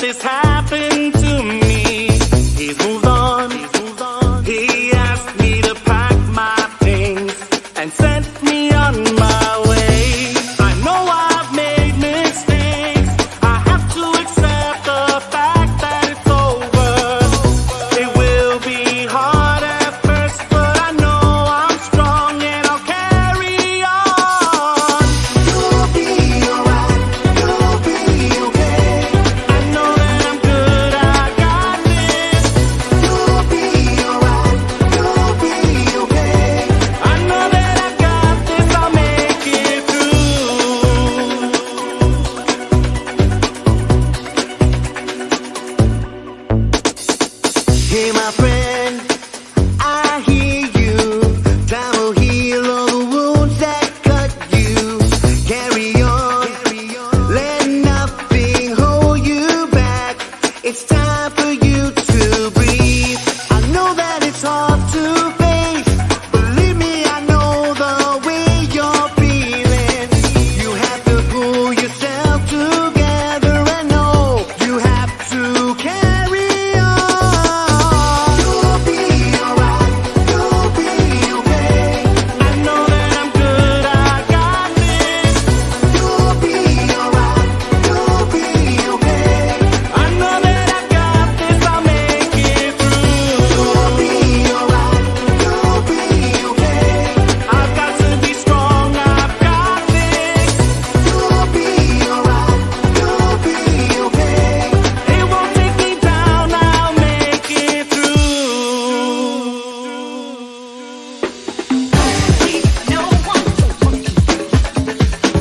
this happened to me. He's moved on. He asked me to pack my things and sent me on my way. I know I've made mistakes. I have to accept the fact that it's over. It will be hard at first, but I know I'm strong and I'll carry on. You'll be alright. You'll be okay. I know that I'm good. I got this. You'll be alright. You'll be okay. I know that I got this. I'll make it through. Hey, my friend, I hear you. Time will heal all the wounds that cut you. Carry on, let nothing hold you back. It's time for you to breathe. I know that it's hard to face. Believe me, I know the way you're feeling. You have to pull yourself together and know you have to carry on. You'll be alright. You'll be okay. I know that I'm good. I got this. You'll be alright. You'll be okay. I know that I got this. I'll make it through. You'll be alright. You'll be okay. I've got to be strong. I've got this. You'll be alright. You'll be okay. It won't take me down. I'll make it through. No one to want you.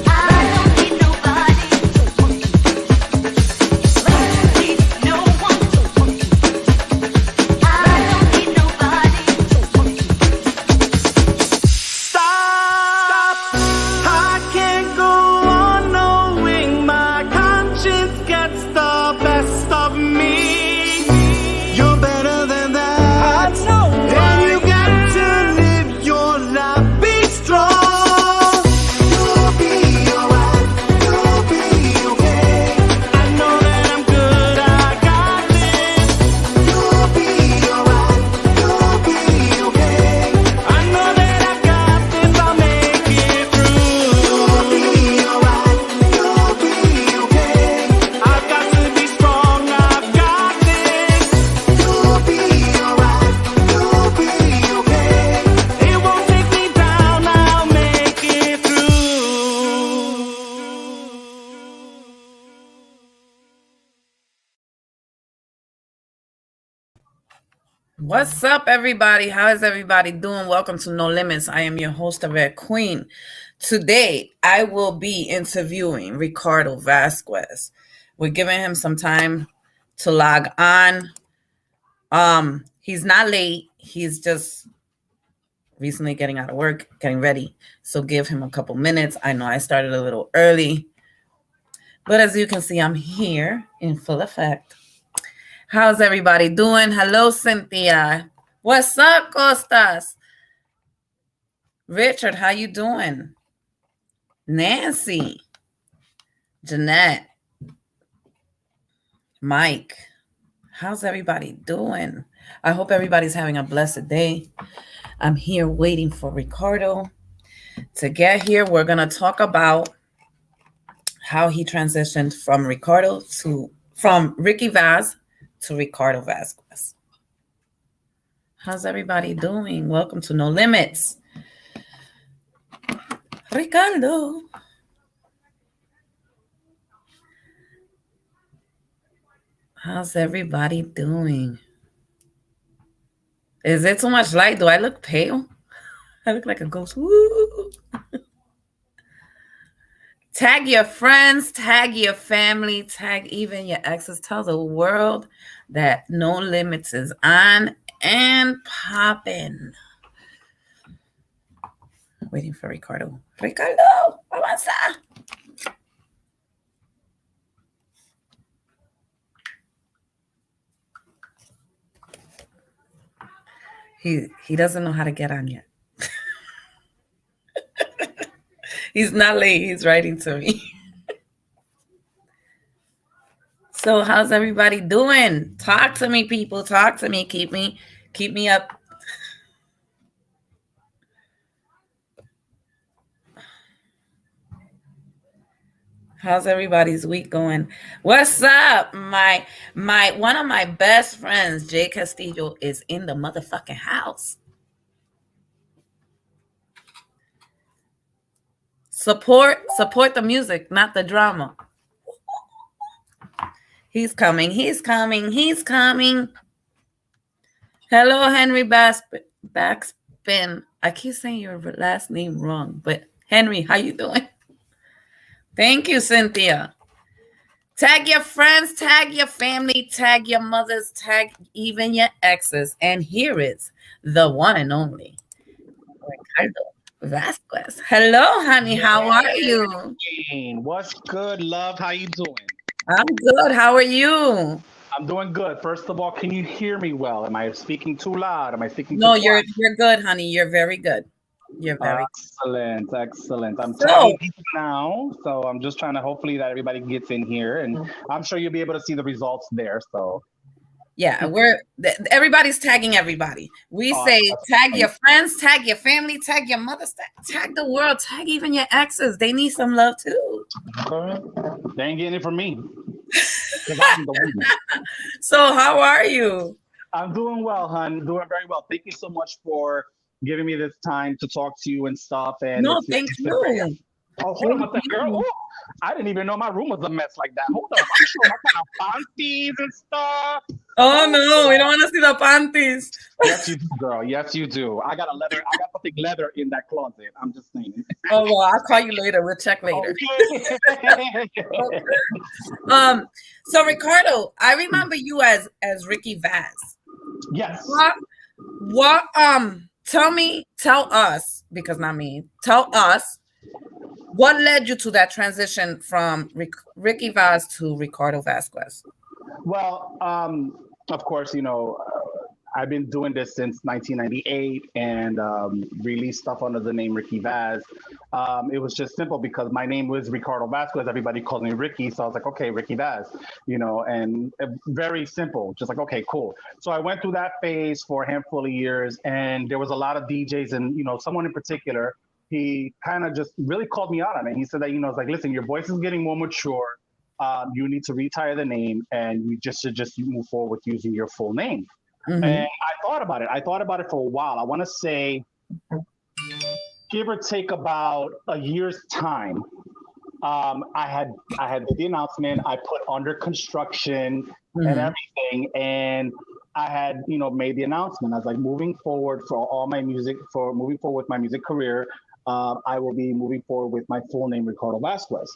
I don't need nobody to want you. Please, no one to want you. I don't need nobody to want you. Stop! I can't go on knowing my conscience gets the best of me. You're better than that. I know. And you got to live your life. Be strong. You'll be alright. You'll be okay. I know that I'm good. I got this. You'll be alright. You'll be okay. I know that I got this. I'll make it through. You'll be alright. You'll be okay. I've got to be strong. I've got this. You'll be alright. You'll be okay. It won't take me down. I'll make it through. What's up, everybody? How is everybody doing? Welcome to No Limits. I am your host, the Red Queen. Today, I will be interviewing Ricardo Vazquez. We're giving him some time to log on. He's not late. He's just recently getting out of work, getting ready. So give him a couple minutes. I know I started a little early, but as you can see, I'm here in full effect. How's everybody doing? Hello, Cynthia. What's up, Costas? Richard, how you doing? Nancy, Jeanette, Mike, how's everybody doing? I hope everybody's having a blessed day. I'm here waiting for Ricardo to get here. We're going to talk about how he transitioned from Ricky Vaz to Ricardo Vazquez. How's everybody doing? Welcome to No Limits. Ricardo. How's everybody doing? Is it too much light? Do I look pale? I look like a ghost. Woo! Tag your friends, tag your family, tag even your exes. Tell the world that No Limits is on and popping. Waiting for Ricardo. Ricardo, avanza. He doesn't know how to get on yet. He's not late. He's writing to me. So how's everybody doing? Talk to me, people. Talk to me. Keep me up. How's everybody's week going? What's up? My one of my best friends, Jay Castillo, is in the motherfucking house. Support the music, not the drama. He's coming. He's coming. He's coming. Hello, Henry Backspin. I keep saying your last name wrong, but Henry, how you doing? Thank you, Cynthia. Tag your friends, tag your family, tag your mothers, tag even your exes. And here is the one and only Ricardo Vazquez. Hello, honey. How are you? Jane, what's good, love? How you doing? I'm good. How are you? I'm doing good. First of all, can you hear me well? Am I speaking too loud? Am I speaking No, too quiet? you're good, honey. You're very good. You're very Excellent, excellent. I'm so. tagging people now, so I'm just trying to hopefully that everybody gets in here, and I'm sure you'll be able to see the results there. So Yeah, everybody's tagging everybody. We say tag awesome. your friends, tag your family, tag your mothers, tag the world, tag even your exes. They need some love too. Okay. They ain't getting it from me. 'Cause I'm the one. So how are you? I'm doing well, hon. Doing very well. Thank you so much for giving me this time to talk to you and stuff. And No, it's thank it's been great. you. Oh, hold on Thank one second, girl. you. Oh, I didn't even know my room was a mess like that. Hold on. I'm showing my kind of panties and stuff. Oh Oh, no, we don't want to see the panties. yes, you do, girl. Yes, you do. I got something leather in that closet. I'm just saying. Oh well, I'll call you later. We'll check later. Okay. So Ricardo, I remember you as Ricky Vaz. Yes. What tell us, because not me, tell us what led you to that transition from Ricky Vaz to Ricardo Vazquez? Well, of course, I've been doing this since 1998 and released stuff under the name Ricky Vaz. It was just simple because my name was Ricardo Vazquez. Everybody calls me Ricky. So I was like, okay, Ricky Vaz, and very simple, just like, okay, cool. So I went through that phase for a handful of years and there was a lot of DJs and, someone in particular, he kind of just really called me out on it. He said that, it's like, listen, your voice is getting more mature. You need to retire the name and you should just move forward with using your full name. Mm-hmm. And I thought about it. I thought about it for a while. I want to say, give or take about a year's time. I had the announcement. I put under construction and everything, and I had made the announcement. I was like, moving forward moving forward with my music career, I will be moving forward with my full name, Ricardo Vazquez.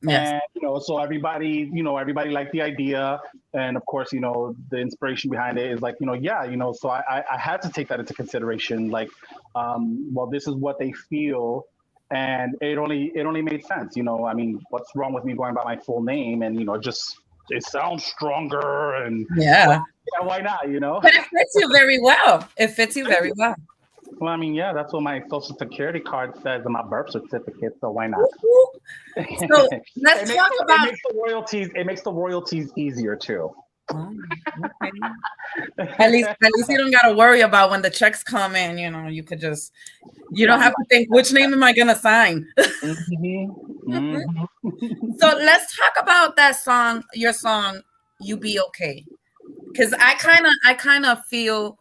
Yes. And so everybody liked the idea, and of course, the inspiration behind it is like, so I had to take that into consideration. Like, well, this is what they feel, and it only made sense. I mean, what's wrong with me going by my full name and just it sounds stronger and Yeah. why not? But it fits you very well. It fits you very well. Well, I mean, yeah, that's what my social security card says in my birth certificate, so why not? So let's talk about. It makes the royalties easier too. Oh, okay. At least you don't gotta worry about when the checks come in. You could just you don't have to think which name am I gonna sign. Mm-hmm. Mm-hmm. So let's talk about that song, your song, "You Be Okay," because I kind of feel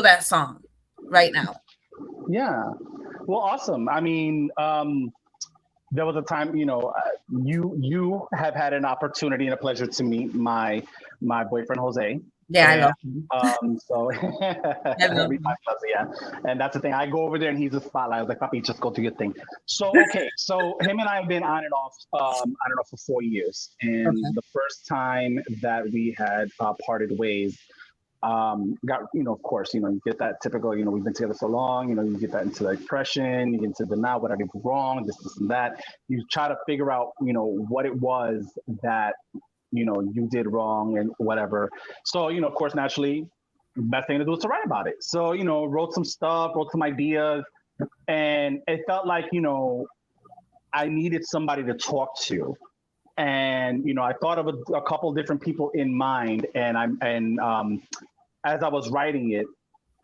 that song right now. Yeah. Well, awesome. I mean, there was a time, you have had an opportunity and a pleasure to meet my boyfriend Jose. Yeah, I And, love him. so him. everybody loves it, yeah. And that's the thing. I go over there and he's a spotlight. I was like, Papi, just go do your thing. So okay, so him and I have been on and off for 4 years. And the first time that we had parted ways, got of course you get that typical we've been together so long, you get that into the depression, you get into denial, what I did wrong, this and that. You try to figure out what it was that you did wrong and whatever. So of course naturally best thing to do is to write about it. So wrote some stuff, wrote some ideas, and it felt like I needed somebody to talk to. And I thought of a couple different people in mind, and as I was writing it,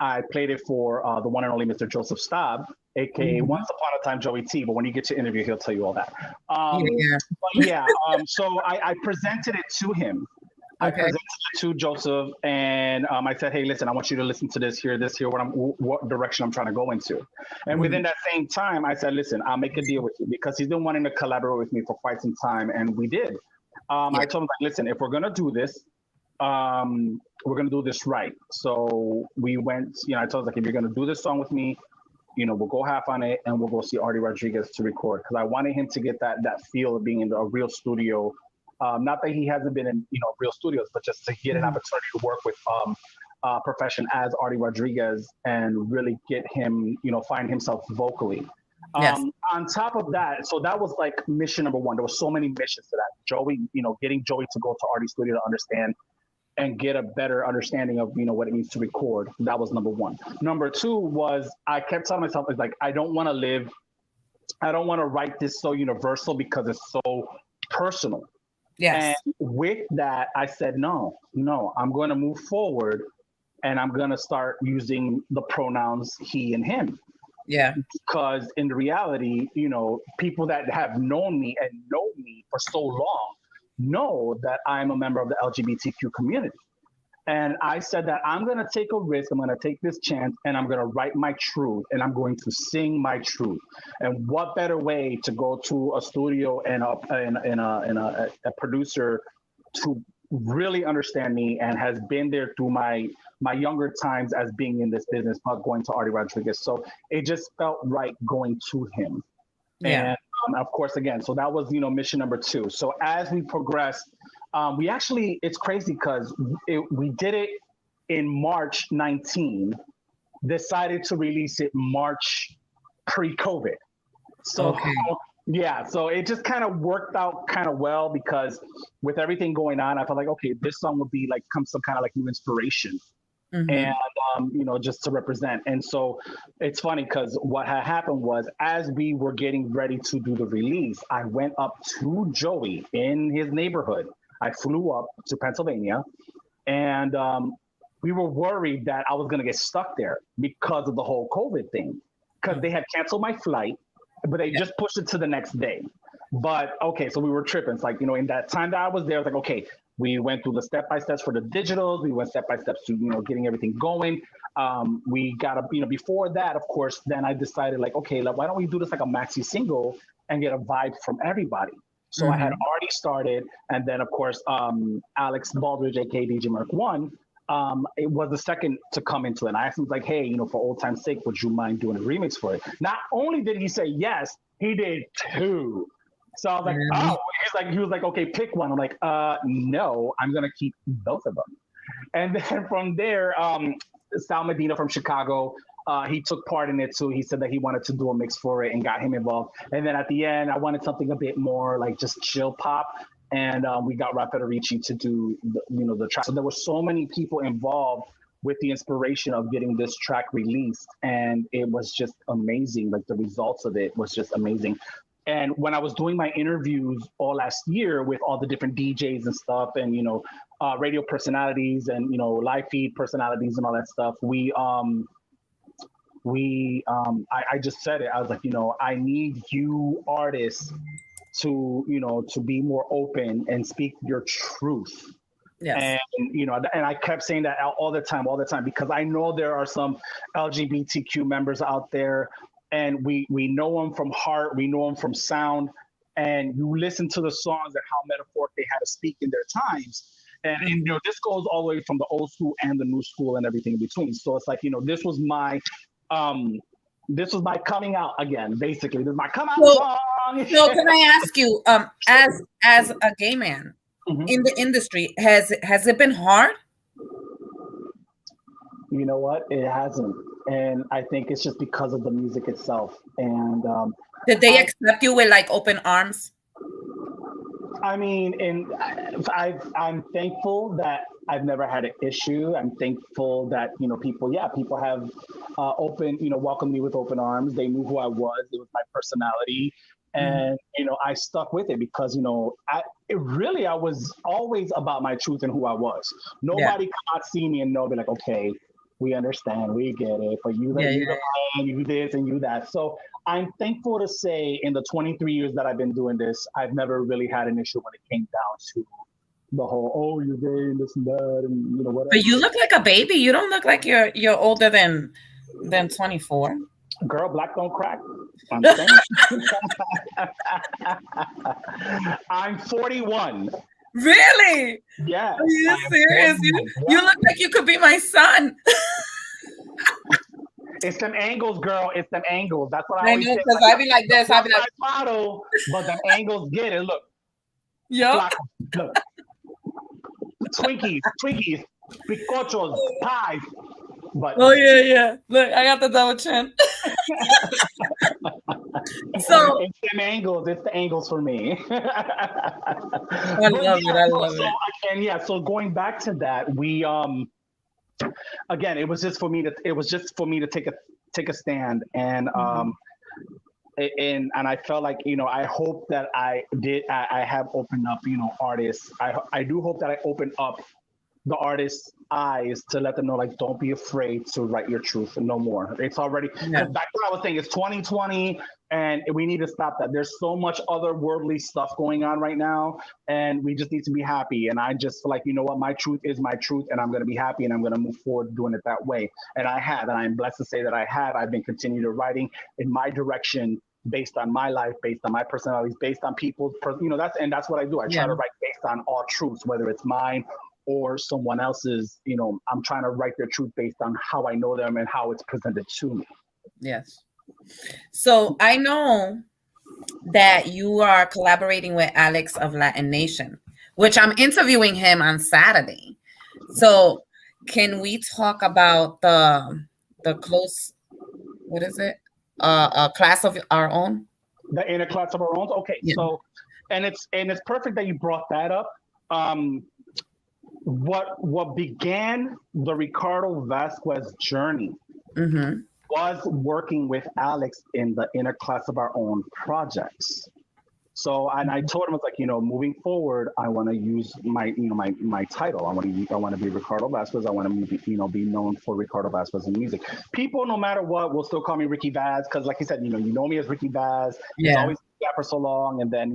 I played it for the one and only Mr. Joseph Staub, aka Mhm. Once Upon a Time Joey T. But when you get to interview, he'll tell you all that. Yeah. But yeah, so I presented it to him. I Okay. presented it to Joseph, and I said, "Hey, listen, I want you to listen to this here, what direction I'm trying to go into." And Mhm. within that same time, I said, "Listen, I'll make a deal with you," because he's been wanting to collaborate with me for quite some time, and we did. Yeah. I told him, like, "Listen, if we're gonna do this, we're gonna do this right." So we went. I told him, like, if you're gonna do this song with me, we'll go half on it, and we'll go see Artie Rodriguez to record, because I wanted him to get that feel of being in a real studio. Not that he hasn't been in real studios, but just to get an Mhm. opportunity to work with profession as Artie Rodriguez and really get him find himself vocally. Yes. On top of that, so that was like mission number one. There were so many missions to that. Joey, getting Joey to go to Artie's studio to understand and get a better understanding of what it means to record. That was number one. Number two was, I kept telling myself, it's like, I don't want to write this so universal because it's so personal. And Yes. with that, I said, no, I'm going to move forward, and I'm going to start using the pronouns he and him. Yeah. Because in reality, people that have known me and know me for so long know that I'm a member of the LGBTQ community. And I said that I'm going to take a risk. I'm going to take this chance, and I'm going to write my truth, and I'm going to sing my truth. And what better way to go to a studio and a producer to really understand me and has been there through my younger times as being in this business, but going to Artie Rodriguez. So it just felt right going to him. Yeah. And of course, again, so that was mission number two. So as we progressed, we actually, it's crazy because we did it in March 19, decided to release it March pre-COVID. So Okay. yeah, so it just kind of worked out kind of well, because with everything going on, I felt like, okay, this song would be like some kind of like new inspiration, and Mhm. just to represent. And so it's funny because what had happened was, as we were getting ready to do the release, I went up to Joey in his neighborhood. I flew up to Pennsylvania, and we were worried that I was going to get stuck there because of the whole COVID thing, because they had canceled my flight, but they Yeah. just pushed it to the next day. But okay, so we were tripping. It's like, in that time that I was there, I was like, okay, we went through the step by steps for the digitals. We went step by steps to, getting everything going. We got before that, of course, then I decided, like, okay, like, why don't we do this like a maxi single and get a vibe from everybody? So I had Mhm. already started. And then, of course, Alex Baldridge, aka DJ Mark One, it was the second to come into it. And I asked him, like, hey, for old time's sake, would you mind doing a remix for it? Not only did he say yes, he did two. So I was like, Mhm. oh, he was like, okay, pick one. I'm like, no, I'm gonna keep both of them. And then from there, Sal Medina from Chicago, he took part in it too. He said that he wanted to do a mix for it and got him involved. And then at the end, I wanted something a bit more like just chill pop. And we got Rap Federici to do the track. So there were so many people involved with the inspiration of getting this track released, and it was just amazing. Like, the results of it was just amazing. And when I was doing my interviews all last year with all the different DJs and stuff, and radio personalities, and live feed personalities and all that stuff, I just said it. I was like, I need you artists to be more open and speak your truth. Yes. And I kept saying that all the time, because I know there are some LGBTQ members out there, and we know them from heart, we know them from sound, and you listen to the songs and how metaphoric they had to speak in their times. And this goes all the way from the old school and the new school and everything in between. So it's like, um this was my coming out again, basically. This is my come out So, song. so can I ask you, as a gay man Mhm. in the industry, has it been hard? You know what? It hasn't. And I think it's just because of the music itself. And Did they I, accept you with like open arms? I mean, I'm thankful that I've never had an issue. I'm thankful that people have welcomed me with open arms. They knew who I was. It was my personality, Mhm. and I stuck with it because I was always about my truth and who I was. Yeah. Nobody cannot see me and know, be like, okay, we understand, we get it, but Yeah. you Yeah. the man, you this and you that. So I'm thankful to say, in the 23 years that I've been doing this, I've never really had an issue when it came down to the whole, oh, you're gay and this and that, and whatever. But you look like a baby. You don't look like you're older than 24. Girl, black don't crack. I'm saying. I'm 41. Really? Yes. Are you I am serious? 41. You Yeah. look like you could be my son. It's them angles, girl. It's them angles. That's what I I always know, say. because I'd be like this. I'd Plus be like, size model, but them angles get it. Look, yup. flaco. Look, Twinkies, bizcochos, pies. But Oh yeah, yeah. Look, I got the double chin. So it's them angles. It's the angles for me. I love it. I love So it. and yeah, so going back to that, we again, it was just for me to take a stand, and and I felt like, I hope that I have opened up, artists. I do hope that I open up the artist's eyes to let them know, like, don't be afraid to write your truth no more. It's already, Yeah. because back when I was saying, it's 2020 and we need to stop that. There's so much otherworldly stuff going on right now, and we just need to be happy. And I just feel like, you know what, my truth is my truth, and I'm going to be happy, and I'm going to move forward doing it that way. And I have, and I'm blessed to say that I have. I've been continuing to writing in my direction, based on my life, based on my personalities, based on people's, that's what I do. I try Yeah. to write based on all truths, whether it's mine or someone else's. I'm trying to write their truth based on how I know them and how it's presented to me. Yes. So I know that you are collaborating with Alex of Latin Nation, which I'm interviewing him on Saturday. So can we talk about the close, what is it? A class of our own? The inner class of our own. Okay, Yeah. so and it's perfect that you brought that up. What began the Ricardo Vazquez journey Mm-hmm. was working with Alex in the inner class of our own projects. So, and I told him, it's like, moving forward, I want to use my title. I want to be Ricardo Vazquez. I want to be known for Ricardo Vazquez in music. People, no matter what, will still call me Ricky Vaz, because, like you said, you know me as Ricky Vaz. It's Yeah. always that for so long, and then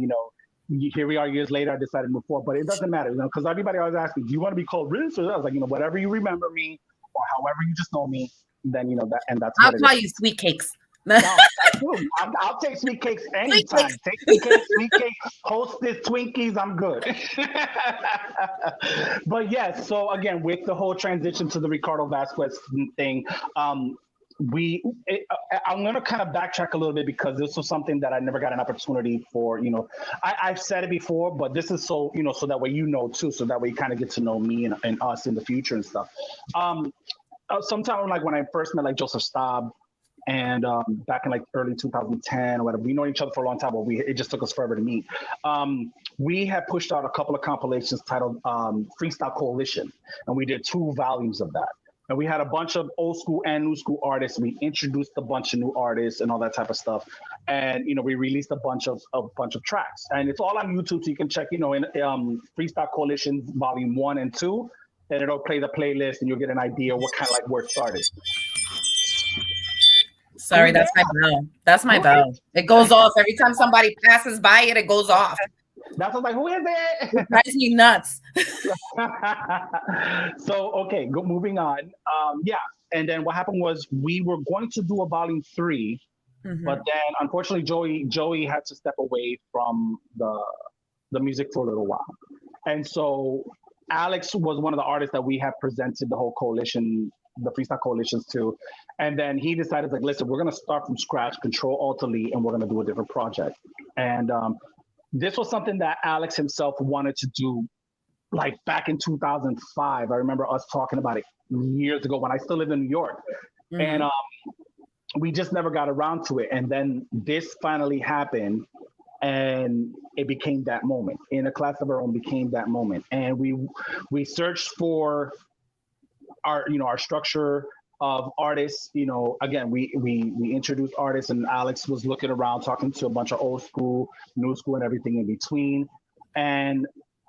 here we are years later. I decided to move forward, but it doesn't matter, because everybody always asks me, do you want to be called Riz or that? I was like, whatever you remember me, or however you just know me, then that, and that's I'll what it call is. you Sweet Cakes. No, I'll take sweet cakes anytime. Cakes. Take sweet cake, hostess, Twinkies, I'm good. But yes, so again, with the whole transition to the Ricardo Vazquez thing, I'm going to kind of backtrack a little bit, because this was something that I never got an opportunity for. I've said it before, but this is so, so that way too, so that way you kind of get to know me and us in the future and stuff. Sometime like when I first met like Joseph Staub, and back in like early 2010 or whatever, we know each other for a long time, but it just took us forever to meet. We had pushed out a couple of compilations titled Freestyle Coalition, and we did 2 volumes of that. And we had a bunch of old school and new school artists. We introduced a bunch of new artists and all that type of stuff. And we released a bunch of tracks, and it's all on YouTube, so you can check. In Freestyle Coalition Volume 1 and 2, and it'll play the playlist, and you'll get an idea what kind of like where it started. Sorry, that's my bell. That's my bell. It goes off every time somebody passes by it. It goes off. That's like, who is it? It drives me nuts. So okay, moving on. Yeah, and then what happened was we were going to do a volume 3, but then unfortunately Joey had to step away from the music for a little while, and so Alex was one of the artists that we have presented the whole coalition, the Freestyle Coalitions to. And then he decided, like, listen, we're going to start from scratch, Control Alt Delete, and we're going to do a different project. And this was something that Alex himself wanted to do, like back in 2005. I remember us talking about it years ago when I still lived in New York. And we just never got around to it. And then this finally happened, and it became that moment. In a class of our own became that moment. And we searched for our structure of artists. Again, we introduced artists, and Alex was looking around, talking to a bunch of old school, new school, and everything in between. And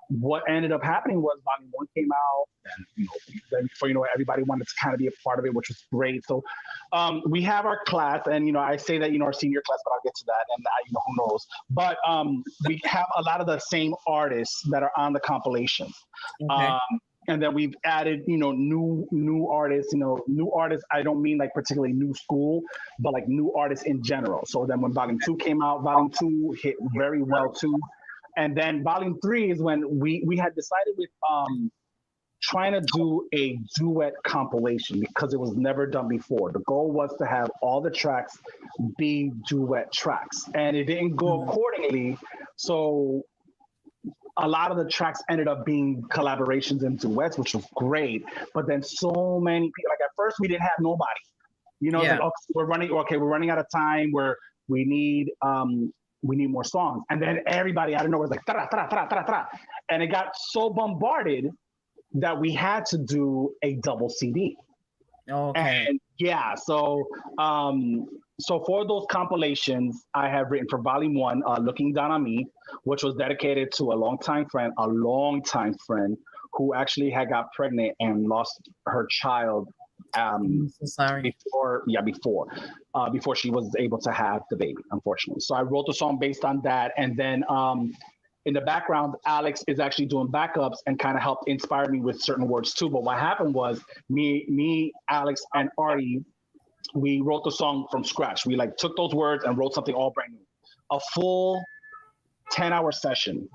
what ended up happening was Volume One came out, and then for everybody wanted to kind of be a part of it, which was great. So we have our class, and I say that our senior class, but I'll get to that, and who knows. But we have a lot of the same artists that are on the compilations. Okay. And then we've added, new artists. New artists. I don't mean like particularly new school, but like new artists in general. So then when Volume Two came out, Volume Two hit very well too. And then Volume Three is when we had decided with trying to do a duet compilation because it was never done before. The goal was to have all the tracks be duet tracks, and it didn't go accordingly. So a lot of the tracks ended up being collaborations and duets, which was great. But then so many people, like at first we didn't have nobody. It's like, okay, we're running out of time. We need more songs. And then everybody out of nowhere was like, tra, tra, tra, tra, tra. And it got so bombarded that we had to do a double CD. Okay. And yeah, so for those compilations, I have written for Volume One, Looking Down on Me, which was dedicated to a longtime friend who actually had got pregnant and lost her child I'm so sorry. before she was able to have the baby, unfortunately. So I wrote the song based on that, and then in the background, Alex is actually doing backups and kind of helped inspire me with certain words too. But what happened was me, Alex, and Artie, we wrote the song from scratch. We like took those words and wrote something all brand new, a full 10-hour session.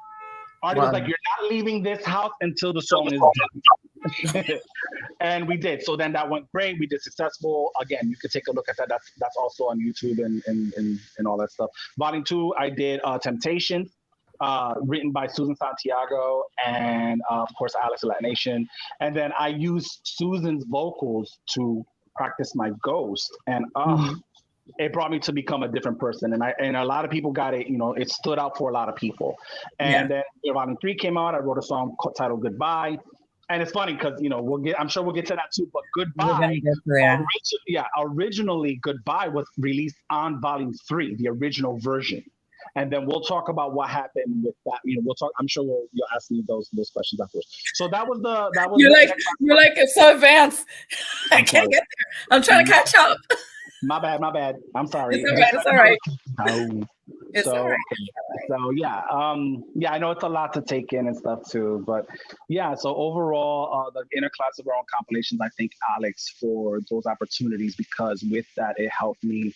Artie was like, "You're not leaving this house until the song is done." And we did. So then that went great. We did successful. Again, you could take a look at that. That's also on YouTube and all that stuff. Volume Two, I did Temptation, written by Susan Santiago and of course Alex Latin Nation. And then I used Susan's vocals to practice my ghost, and it brought me to become a different person. And a lot of people got it. It stood out for a lot of people. And then Volume 3 came out. I wrote a song titled Goodbye. And it's funny because I'm sure we'll get to that too. But Goodbye, originally Goodbye was released on Volume 3, the original version. And then we'll talk about what happened with that. We'll talk. I'm sure you'll ask me those questions afterwards. So that was you're like it's so advanced. I can't get there. I'm trying to catch up. My bad. I'm sorry. It's all right. It's so, all right. So yeah, I know it's a lot to take in and stuff too, but yeah. So overall, the Inner Class of Our Own compilations, I thank Alex for those opportunities because with that, it helped me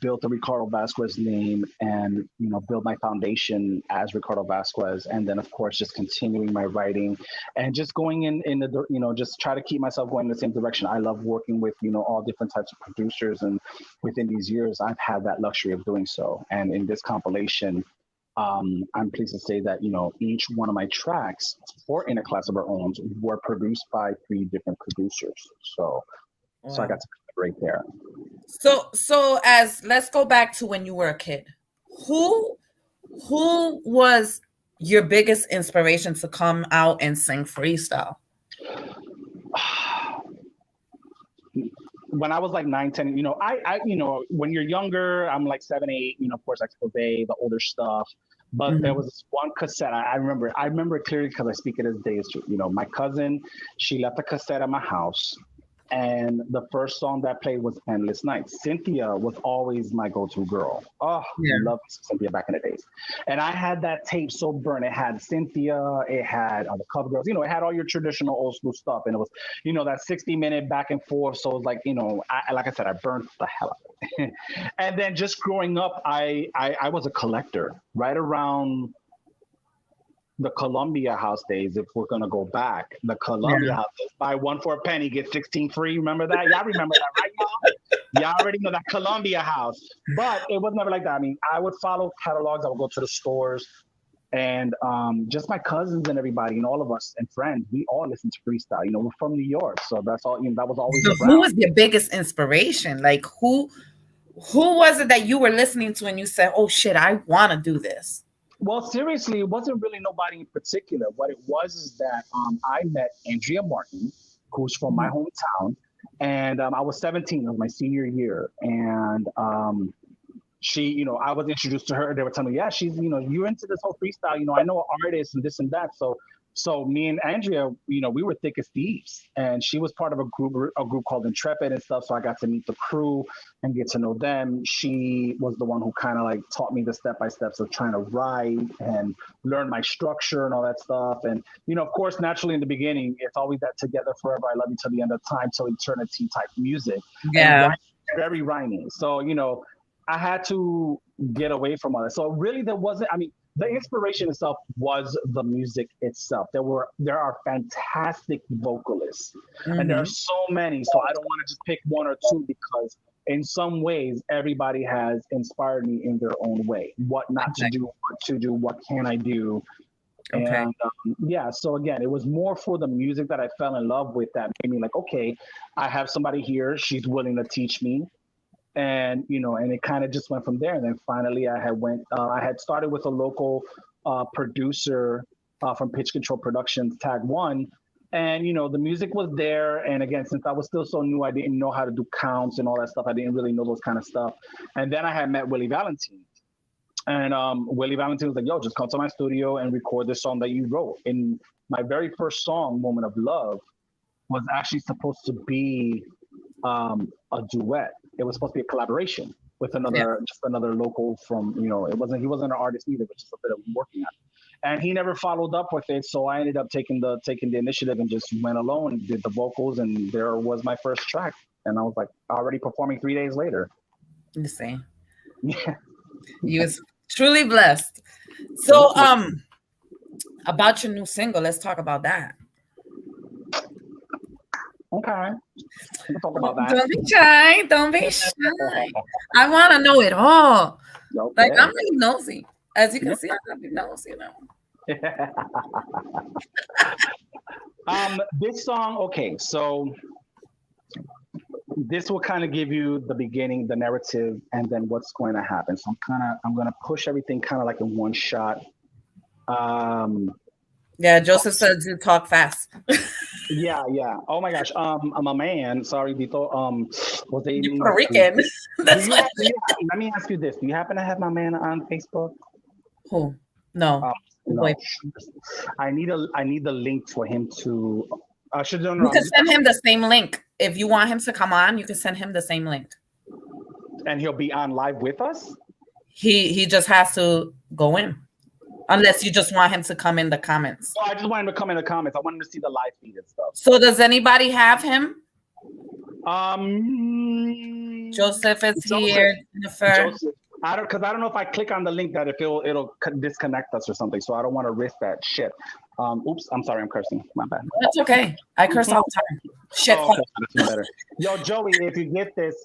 build the Ricardo Vazquez name and build my foundation as Ricardo Vazquez, and then of course just continuing my writing and just going in the just try to keep myself going in the same direction. I love working with all different types of producers, and within these years I've had that luxury of doing so. And in this compilation, I'm pleased to say that each one of my tracks for Inner Class of Our Own were produced by 3 different producers. So I got to right there. So let's go back to when you were a kid. Who was your biggest inspiration to come out and sing freestyle? When I was like 9, 10, I when you're younger, I'm like 7, 8, of course, Expose, the older stuff. But there was this one cassette. I remember it clearly because I speak it as day. My cousin, she left a cassette at my house. And the first song that played was Endless Nights. Cynthia was always my go-to girl. Oh, I loved Cynthia back in the days. And I had that tape so burned. It had Cynthia, it had the Cover Girls, it had all your traditional old school stuff. And it was, that 60-minute back and forth. So it was like, like I said, I burned the hell out of it. And then just growing up, I was a collector right around the Columbia House days. If we're gonna go back, the Columbia House days, buy 1 for a penny, get 16 free. Remember that? Y'all remember that, right, y'all? Y'all already know that Columbia House. But it was never like that. I mean, I would follow catalogs. I would go to the stores, and just my cousins and everybody, and all of us and friends, we all listened to freestyle. We're from New York, so that's all. That was always. So who was your biggest inspiration? Like who was it that you were listening to and you said, "Oh shit, I want to do this"? Well, seriously, it wasn't really nobody in particular. What it was is that I met Andrea Martin, who's from my hometown, and I was 17. It was my senior year, and I was introduced to her. They were telling me, yeah, you're into this whole freestyle. I know an artist and this and that. So me and Andrea, we were thick as thieves, and she was part of a group called Intrepid and stuff. So I got to meet the crew and get to know them. She was the one who kind of like taught me the step-by-steps of trying to write and learn my structure and all that stuff. And, of course, naturally in the beginning, it's always that together forever, I love you till the end of time, till eternity type music. Yeah. Very rhyming. So, I had to get away from all that. So really the inspiration itself was the music itself. There are fantastic vocalists, and there are so many. So I don't want to just pick one or two, because in some ways everybody has inspired me in their own way. What not to do, what to do, what can I do? Okay. And so again, it was more for the music that I fell in love with that made me like, okay, I have somebody here. She's willing to teach me. And, and it kind of just went from there. And then finally I had started with a local producer from Pitch Control Productions, Tag One. And, the music was there. And again, since I was still so new, I didn't know how to do counts and all that stuff. I didn't really know those kind of stuff. And then I had met Willie Valentine. And Willie Valentine was like, yo, just come to my studio and record this song that you wrote. And my very first song, Moment of Love, was actually supposed to be a duet. It was supposed to be a collaboration with just another local from, he wasn't an artist either, but just a bit of working on it. And he never followed up with it. So I ended up taking the initiative and just went alone and did the vocals. And there was my first track. And I was like already performing 3 days later. You see. Yeah. You was truly blessed. So about your new single, let's talk about that. Okay. We'll talk about that. Don't be shy. I want to know it all. Okay. Like, I'm really nosy. As you can see, I'm really nosy now. This song, okay, so this will kind of give you the beginning, the narrative, and then what's going to happen. So I'm going to push everything kind of like in one shot. Yeah, Joseph said to talk fast. Yeah. Oh my gosh. I'm a man. Sorry, Vito. You're Puerto Rican. Let me ask you this. Do you happen to have my man on Facebook? Who? No. No. Wait. I need the link for him to. You can send him the same link. If you want him to come on, you can send him the same link. And he'll be on live with us? He just has to go in. Unless you just want him to come in the comments. Oh, I just want him to come in the comments. I want him to see the live feed and stuff. So does anybody have him? Joseph is here. Jennifer. Joseph. I don't know if I click on the link that if it'll disconnect us or something. So I don't want to risk that shit. Oops, I'm sorry, I'm cursing. My bad. That's okay. I curse all the time. Shit. Okay, that's better. Yo, Joey, if you get this,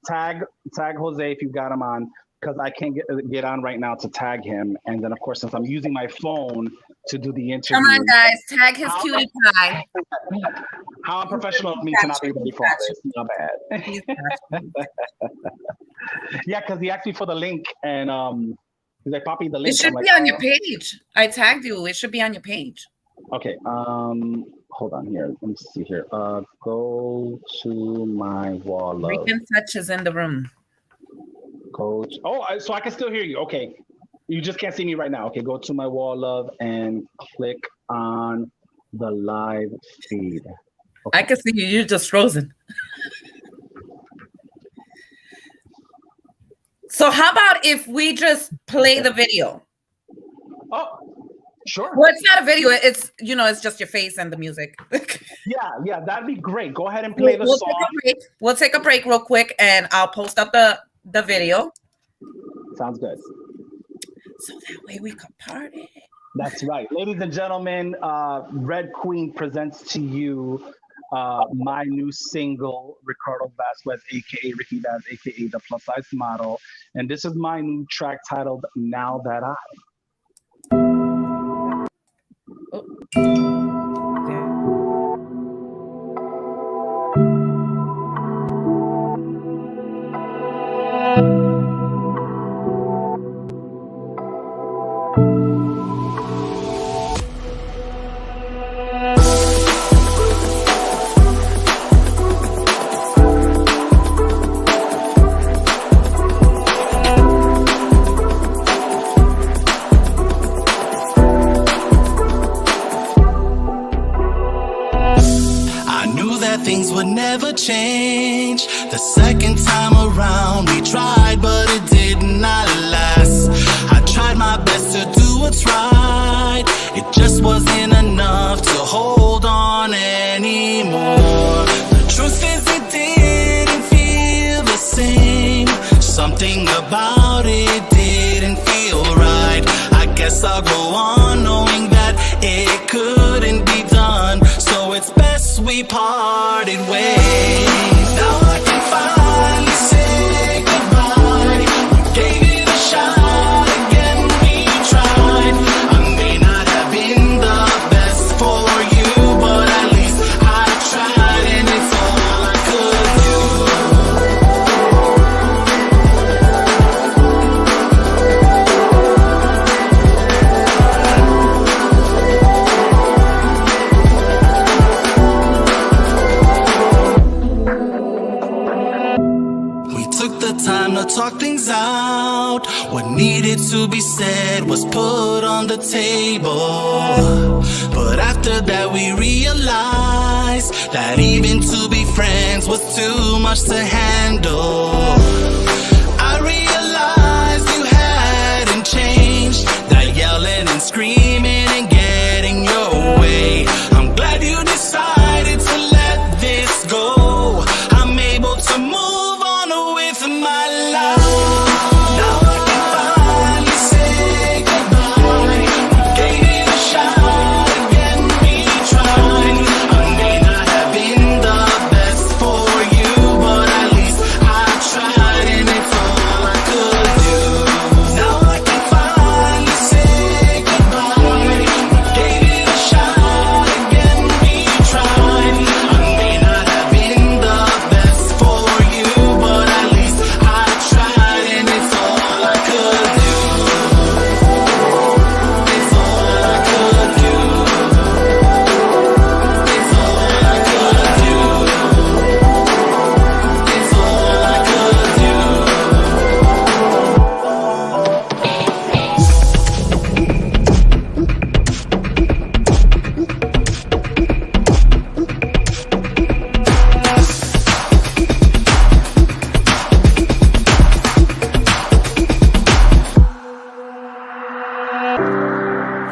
tag Jose if you got him on. Because I can't get on right now to tag him. And then, of course, since I'm using my phone to do the interview. Come on, guys. Tag his cutie pie. How unprofessional of me to not be ready for this. Not bad. Yeah, because he asked me for the link. And he's like, Poppy, the link. It should be on your page. I tagged you. It should be on your page. Okay. Hold on here. Let me see here. Go to my wall. Rican Touch is in the room. Coach. Oh, so I can still hear you. Okay. You just can't see me right now. Okay, go to my wall, love, and click on the live feed. Okay. I can see you. You're just frozen. So how about if we just play the video? Oh, sure. Well, it's not a video. It's it's just your face and the music. Yeah, that'd be great. Go ahead and play the song. We'll take a break real quick, and I'll post up the video. Sounds good. So that way we could party. That's right. Ladies and gentlemen, Red Queen presents to you my new single, Ricardo Vazquez, a.k.a. Ricky Vaz, a.k.a. the plus size model. And this is my new track titled Now That I. change. The second time around we tried, but it did not last. I tried my best to do what's right. It just wasn't enough to hold on anymore. The truth is it didn't feel the same. Something about it didn't feel right. I guess I'll go on knowing that it couldn't be done. So it's best we parted ways. Now I can finally say goodbye. We gave it a shot again, we tried. I may not have been the best for you, but at least I tried, and it's all I could do. We took the time to talk things out. What needed to be said was put on the table. But after that we realized that even to be friends was too much to handle. I realized you hadn't changed. That yelling and screaming and getting your way. I'm glad you decided to let this go. I'm able to move on with my life. Now I can finally say goodbye. We gave it a shot again, we tried. I may not have been the best for you, but at least I tried, and it's all I could do. Now I can finally say goodbye. We gave it a shot again, we tried. I may not have been the best for you, but at least I tried, and it's all I could do. It's all I could do. It's all I could do. It's all I could do.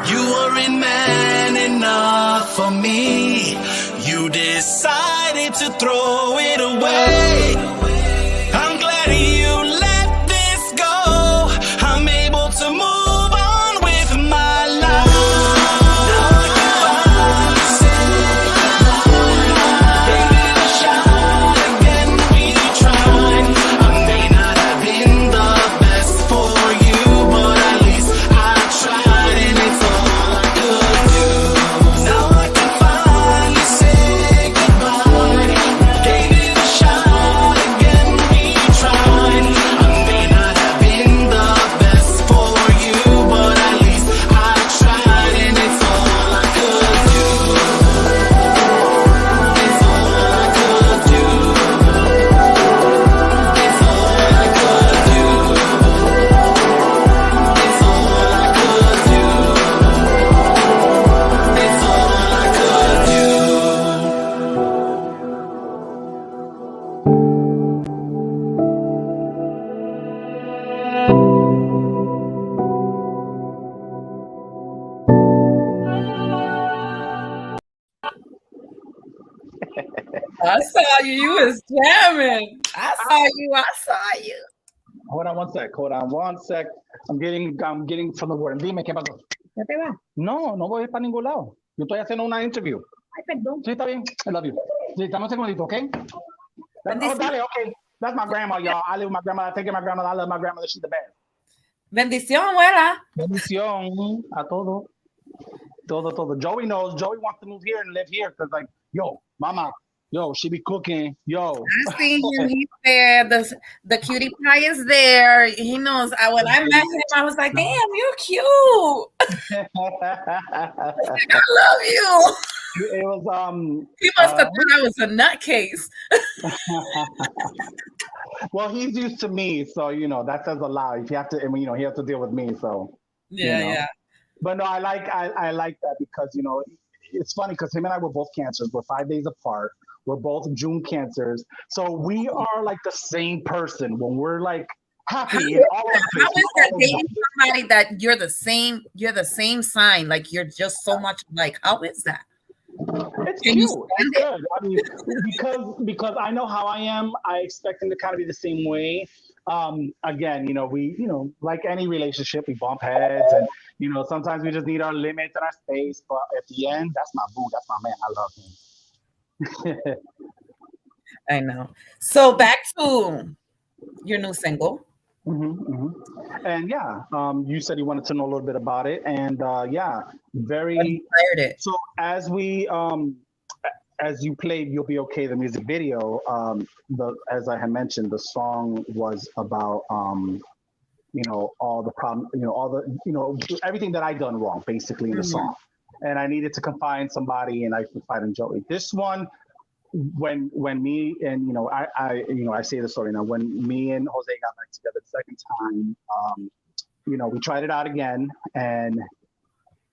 You weren't man enough for me. You decided to throw it away. I'm glad you let this go. I'm able to move on with my life. Now I can finally say goodbye. Gave it a shot again, we tried. I may not have been the best for you, but at least I tried, and it's all I could do. Now I can finally say goodbye. Gave it a shot again, we tried. I may not have been the best for you, but at least I tried, and it's all I could do. It's all I could do. It's all I could do. It's all I could do. It's all I could do. I saw you. You was jamming. I saw you. Hold on one sec. I'm getting from the word. Dime, ¿qué pasó? ¿Ya te vas? No, no voy a ir para ningún lado. Yo estoy haciendo una interview. Ay, perdón. Sí, está bien. I love you. Sí, estamos un segundito, ¿ok? Oh, dale, okay. That's my grandma, y'all. I live with my grandma. I take care of my grandmother. I love my grandmother. She's the best. Bendición, abuela. Bendición a todo. Todo. Joey knows. Joey wants to move here and live here because, like, yo, mama, yo, she be cooking. Yo. I see him. He's there. The cutie pie is there. He knows. When I met him, I was like, damn, you're cute. I love you. It was He must have thought I was a nutcase. well, he's used to me, so you know that says a lot. If you have to, I mean, you know, he has to deal with me, so Yeah, you know. yeah. But no, I like that because you know it's funny because him and I were both cancers. We're 5 days apart. We're both June cancers. So we are like the same person when we're like happy in all our How face. is that dating somebody that you're the same sign, like you're just so much like? How is that? It's Can you cute. It's stand it? good. I mean, because I know how I am. I expect him to kind of be the same way. Again, we, like any relationship, we bump heads, and sometimes we just need our limits and our space. But at the end, that's my boo. That's my man. I love him. I know. So back to your new single. And yeah, you said you wanted to know a little bit about it, and yeah, What very. inspired it? So as you played "You'll Be Okay," the music video, as I had mentioned, the song was about all the problem, all the everything that I done wrong, basically in the Mhm. song, and I needed to confide somebody, and I confided in Joey. This one, when me and I say the story now. When me and Jose got back together the second time, we tried it out again, and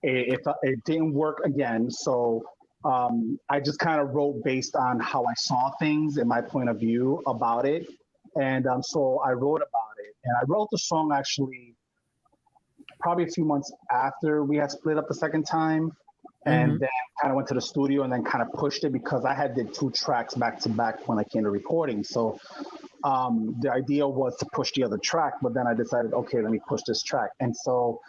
it didn't work again. So I just kind of wrote based on how I saw things and my point of view about it. And so I wrote about it. And I wrote the song actually probably a few months after we had split up the second time. And then kind of went to the studio and then kind of pushed it because I had did 2 tracks back to back when I came to recording. So the idea was to push the other track, but then I decided, okay, let me push this track. And so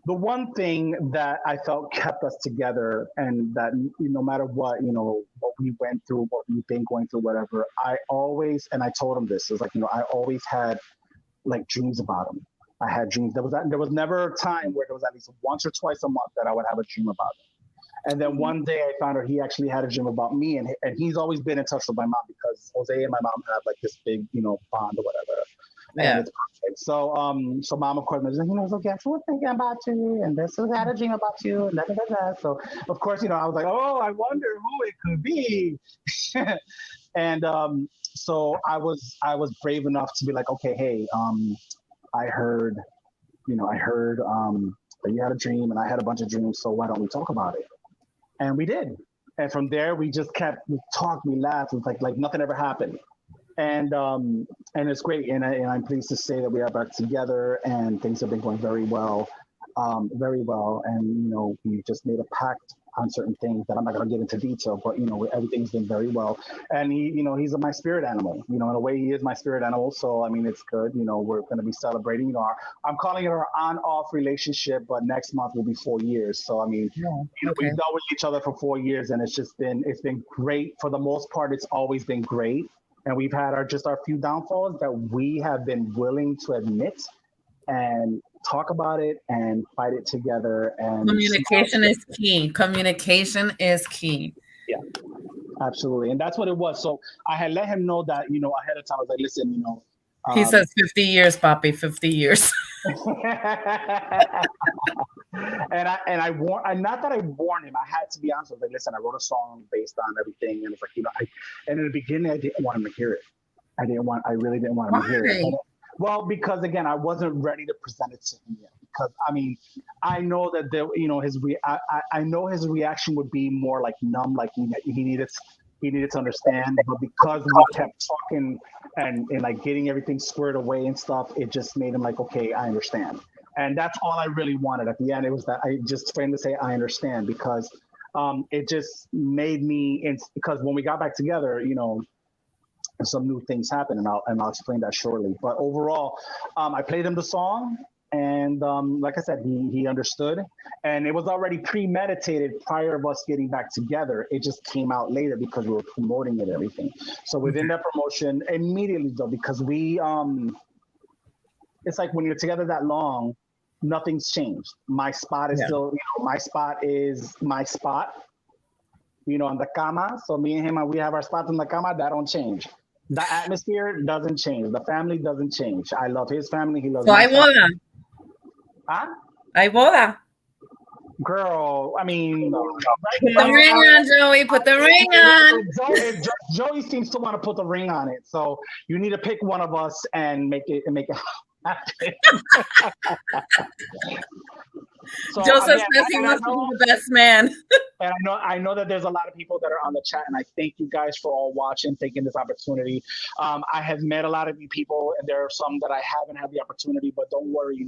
the one thing that I felt kept us together, and that no matter what, what we went through, what we've been going through, whatever, I always, and I told him this, is like, I always had like dreams about him. I had dreams. There was never a time where there was at least once or twice a month that I would have a dream about him. And then one day I found out he actually had a dream about me, and he's always been in touch with my mom because Jose and my mom have like this big, bond or whatever. And Yeah. it's perfect. So mom, of course, was like, okay, I was thinking about you, and this is had a dream about you, and da, da, da, da. So of course, I was like, oh, I wonder who it could be. And so I was brave enough to be like, okay, hey, I heard, that you had a dream, and I had a bunch of dreams. So why don't we talk about it? And we did. And from there, we just we talked, we laughed. It was like nothing ever happened. And it's great. And I'm pleased to say that we are back together, and things have been going very well, very well. And we just made a pact on certain things that I'm not going to get into detail, but everything's been very well. And he's my spirit animal. In a way, he is my spirit animal. So I mean, it's good. We're going to be celebrating. I'm calling it our on-off relationship, but next month will be 4 years. So I mean, Okay. we've dealt with each other for 4 years, and it's been great for the most part. It's always been great, and we've had our few downfalls that we have been willing to admit and talk about it and fight it together. And Communication is key. Communication is key. yeah, absolutely. And that's what it was. So I had let him know that, ahead of time. I was like, listen, He says 50 years, Papi, 50 years. and I warned, not that I warned him, I had to be honest with him. Like, listen, I wrote a song based on everything. And it's like, and in the beginning, I didn't want him to hear it. I really didn't want him to hear it. Why? Well, because again, I wasn't ready to present it to him yet. Because I mean, I know that I know his reaction would be more like numb, like he needed to understand. But because we kept talking and like getting everything squared away and stuff, it just made him like, okay, I understand. And that's all I really wanted at the end. It was that I just for him to say I understand, because it just made me, because when we got back together, some new things happen, and I'll explain that shortly. But overall, I played him the song, and like I said, he understood, and it was already premeditated prior of us getting back together. It just came out later because we were promoting it and everything. So within that promotion, immediately though, because we it's like when you're together that long, nothing's changed. My spot is still, my spot is my spot. On the cama. So me and him, we have our spots in the cama. That don't change. The atmosphere doesn't change. The family doesn't change. I love his family. He loves So my hay family. boda. Huh? Hay boda. Girl, I mean, Put the ring on, Joey. Put the ring on. Joey seems to want to put the ring on it. So you need to pick one of us and make it happen. So Joseph again, says he and I wants to know, be the best man. and I know that there's a lot of people that are on the chat, and I thank you guys for all watching, taking this opportunity. I have met a lot of you people, and there are some that I haven't had the opportunity, but don't worry,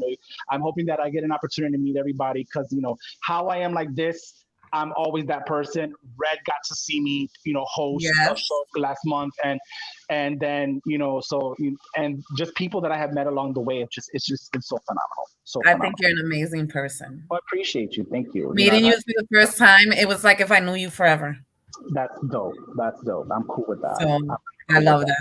I'm hoping that I get an opportunity to meet everybody because how I am like this. I'm always that person. Red got to see me, host a Yes. show last month, and then and just people that I have met along the way. It's just been so phenomenal, so I phenomenal. think you're an amazing person. I appreciate you. Thank you. Meeting you for the first time, it was like if I knew you forever. That's dope. That's dope. I'm cool with that. So I love that.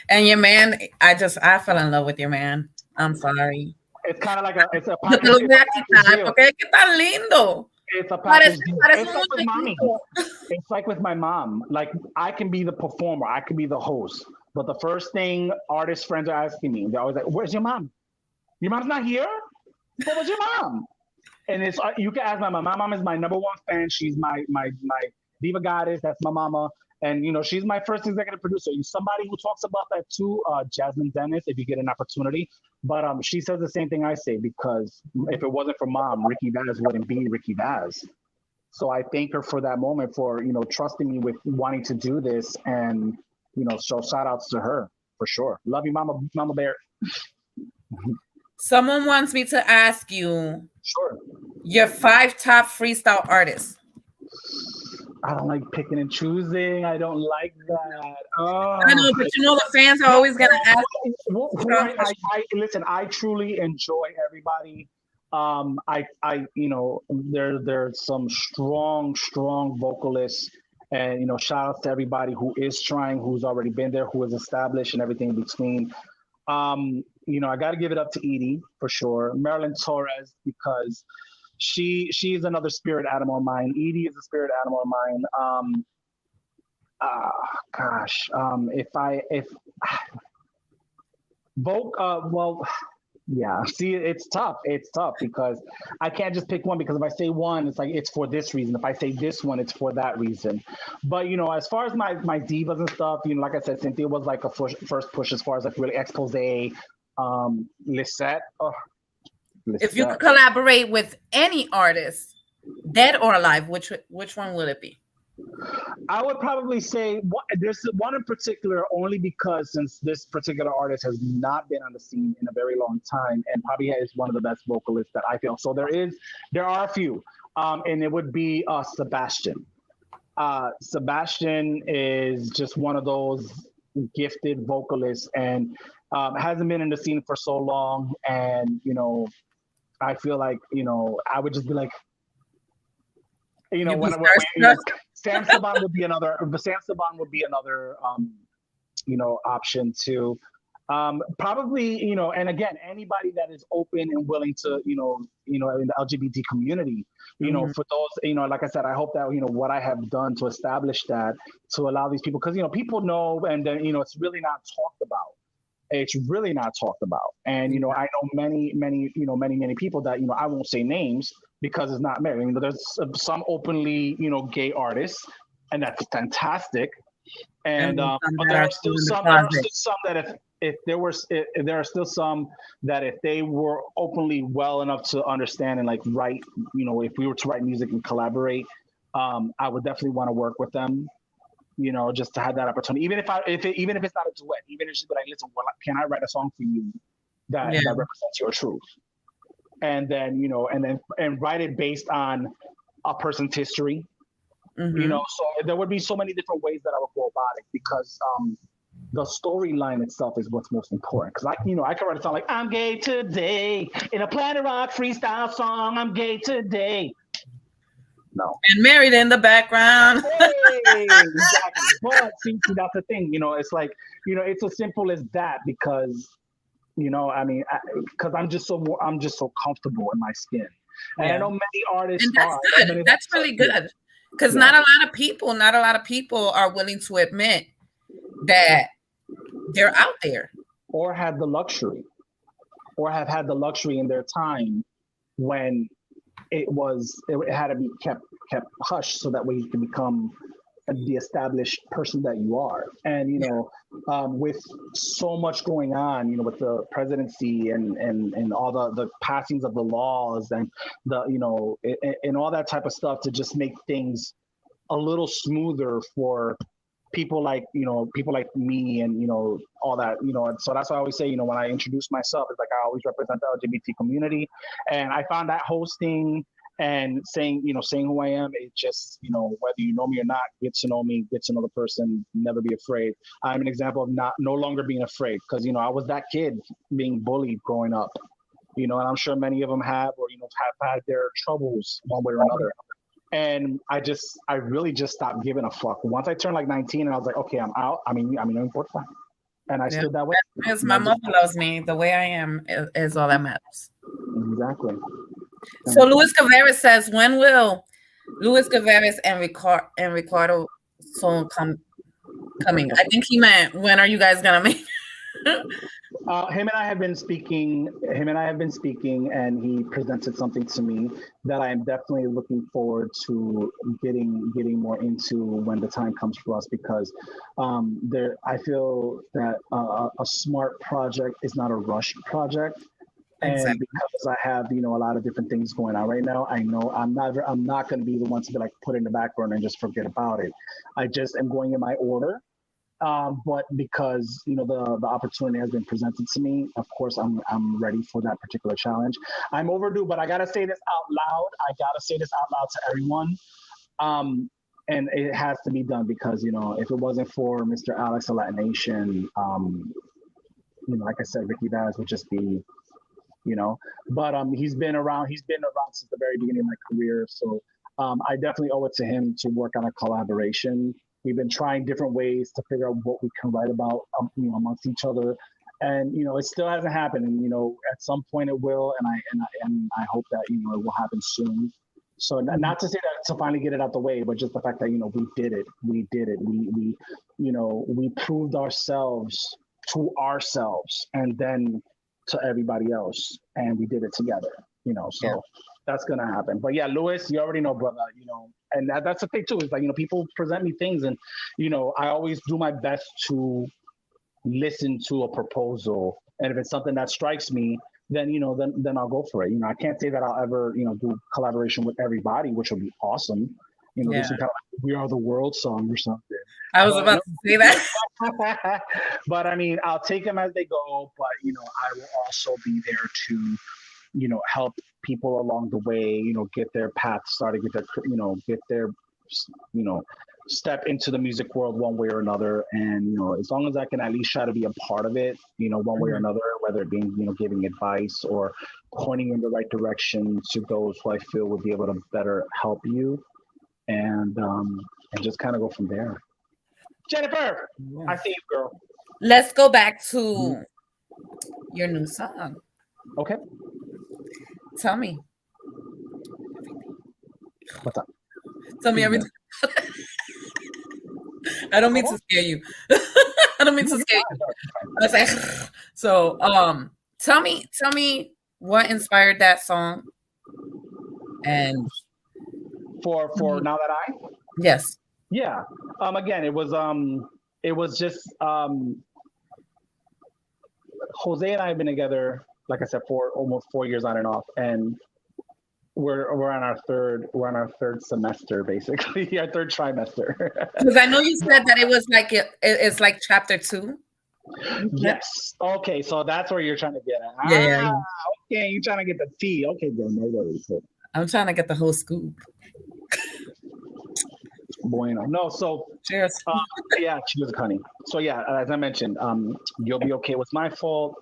And your man, I fell in love with your man. I'm sorry. It's kind of like it's a Yo te lo package, voy a package quitar deal. porque es que tan lindo. It's a package deal. Parece It's un like with mommy. muñequito. It's like with my mom. Like I can be the performer, I can be the host, but the first thing artist friends are asking me, they're always like, "Where's your mom? Your mom's not here? What was your mom?" And it's you can ask my mom. My mom is my number one fan. She's my diva goddess. That's my mama. And she's my first executive producer. Somebody who talks about that too, Jasmine Dennis, if you get an opportunity. But she says the same thing I say because if it wasn't for mom, Ricky Vaz wouldn't be Ricky Vaz. So I thank her for that moment, for trusting me with wanting to do this, and so shout outs to her for sure. Love you, Mama Bear. Someone wants me to ask you Sure. your 5 top freestyle artists. I don't like picking and choosing. I don't like that. Oh. I know, but the fans are always gonna ask. Listen. I truly enjoy everybody. There's some strong vocalists, and shout out to everybody who is trying, who's already been there, who is established, and everything in between. I got to give it up to Edie for sure. Marilyn Torres, because she's another spirit animal of mine. Edie is a spirit animal of mine. If vote, yeah. See, it's tough. It's tough because I can't just pick one, because if I say one, it's like it's for this reason. If I say this one, it's for that reason. But as far as my divas and stuff, like I said, Cynthia was like a first push as far as like really expose. Lisette. If you could collaborate with any artist, dead or alive, which one would it be? I would probably say there's one in particular, only because since this particular artist has not been on the scene in a very long time, and probably is one of the best vocalists that I feel. So there are a few, and it would be Sebastian. Sebastian is just one of those gifted vocalists, and hasn't been in the scene for so long, and I feel like I would just be like, Sam Saban would be another. Sam Saban would be another, option too. Probably, and again, anybody that is open and willing to, in the LGBT community, for those, like I said, I hope that what I have done to establish that, to allow these people, because people know, and then it's really not talked about. It's really not talked about. And, I know many people that, I won't say names because it's not married. There's some openly, gay artists, and that's fantastic. And but there are still some that there are still some that if they were openly well enough to understand and like write, if we were to write music and collaborate, I would definitely want to work with them. Just to have that opportunity, even if it's not a duet, even if it's just like, listen, can I write a song for you that represents your truth, and then and write it based on a person's history, so there would be so many different ways that I would go about it, because the storyline itself is what's most important. Because I can write a song like "I'm gay today" in a Planet Rock freestyle song. I'm gay today. No. And married in the background. Hey, exactly. But see, that's the thing. It's like, it's as simple as that, because, because I'm just so comfortable in my skin. And I know many artists and that's good. That's really good. Because not a lot of people are willing to admit that they're out there. Or have the luxury. Or have had the luxury in their time when it had to be kept hush, so that way you can become the established person that you are. And with so much going on, with the presidency and all the passings of the laws and the and all that type of stuff to just make things a little smoother for people like me and all that, and so that's why I always say, when I introduce myself, it's like I always represent the LGBT community. And I found that hosting and saying who I am, it just, whether you know me or not, get to know me, get to know the person, never be afraid. I'm an example of no longer being afraid, because I was that kid being bullied growing up, and I'm sure many of them have, or have had their troubles one way or another. And I really just stopped giving a fuck. Once I turned like 19 and I was like, okay, I'm out. I mean, I'm important. And I stood that way. Because my mother loves me. The way I am is all that matters. Exactly. So Luis Caveras says, when will Luis Caveras and Ricardo song coming? I think he meant, when are you guys gonna make Him and I have been speaking, and he presented something to me that I am definitely looking forward to getting more into when the time comes for us, because I feel that a smart project is not a rushed project. Exactly. And because I have, a lot of different things going on right now, I know I'm not going to be the one to be like put in the back burner and just forget about it. I just am going in my order. But because the opportunity has been presented to me, of course I'm ready for that particular challenge. I'm overdue, but I gotta say this out loud. To everyone, and it has to be done, because if it wasn't for Mr. Alex of Latin Nation, like I said, Ricky Vaz would just be, But he's been around since the very beginning of my career, so I definitely owe it to him to work on a collaboration. We've been trying different ways to figure out what we can write about, amongst each other, and it still hasn't happened. And at some point it will, and I hope that it will happen soon. So not to say that to finally get it out the way, but just the fact that we did it. We proved ourselves to ourselves, and then to everybody else, and we did it together. So. Yeah. That's gonna happen. But yeah, Luis, you already know, brother. And that's the thing too. Is like people present me things, and I always do my best to listen to a proposal, and if it's something that strikes me, then then I'll go for it. I can't say that I'll ever do collaboration with everybody, which would be awesome. This is kind of like We Are the World song or something. I was about to say that. But I mean, I'll take them as they go. But I will also be there to help people along the way, get their path started, get their step into the music world one way or another. And, as long as I can at least try to be a part of it, one way or another, whether it being, giving advice or pointing in the right direction to those who I feel would be able to better help you, and just kind of go from there. Jennifer, I see you, girl. Let's go back to your new song. Okay. Tell me. What's up? Tell me everything. I don't mean to scare you. I don't mean to scare you. I was like, so tell me what inspired that song. And for Now That I? Yes. Yeah. Again, it was just Jose and I have been together, like I said, for almost 4 years on and off, and we're on our third semester, basically, our third trimester. Because I know you said that it was like it's like chapter 2. Yes. Okay, so that's where you're trying to get at. Yeah. Okay, you're trying to get the tea. Okay, then no worries. I'm trying to get the whole scoop. Bueno. No, so cheers. Yeah, cheers, honey. So yeah, as I mentioned, You'll Be Okay Was My Fault.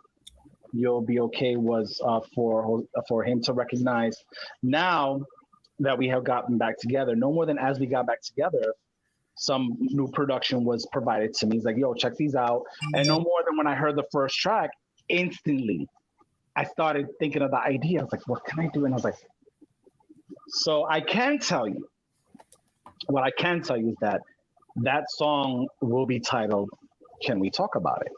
You'll Be Okay was for him to recognize. Now that we have gotten back together, no more than as we got back together, some new production was provided to me. He's like, yo, check these out. And no more than when I heard the first track, instantly I started thinking of the idea. I was like, what can I do? And I was like, so what I can tell you is that song will be titled Can We Talk About It?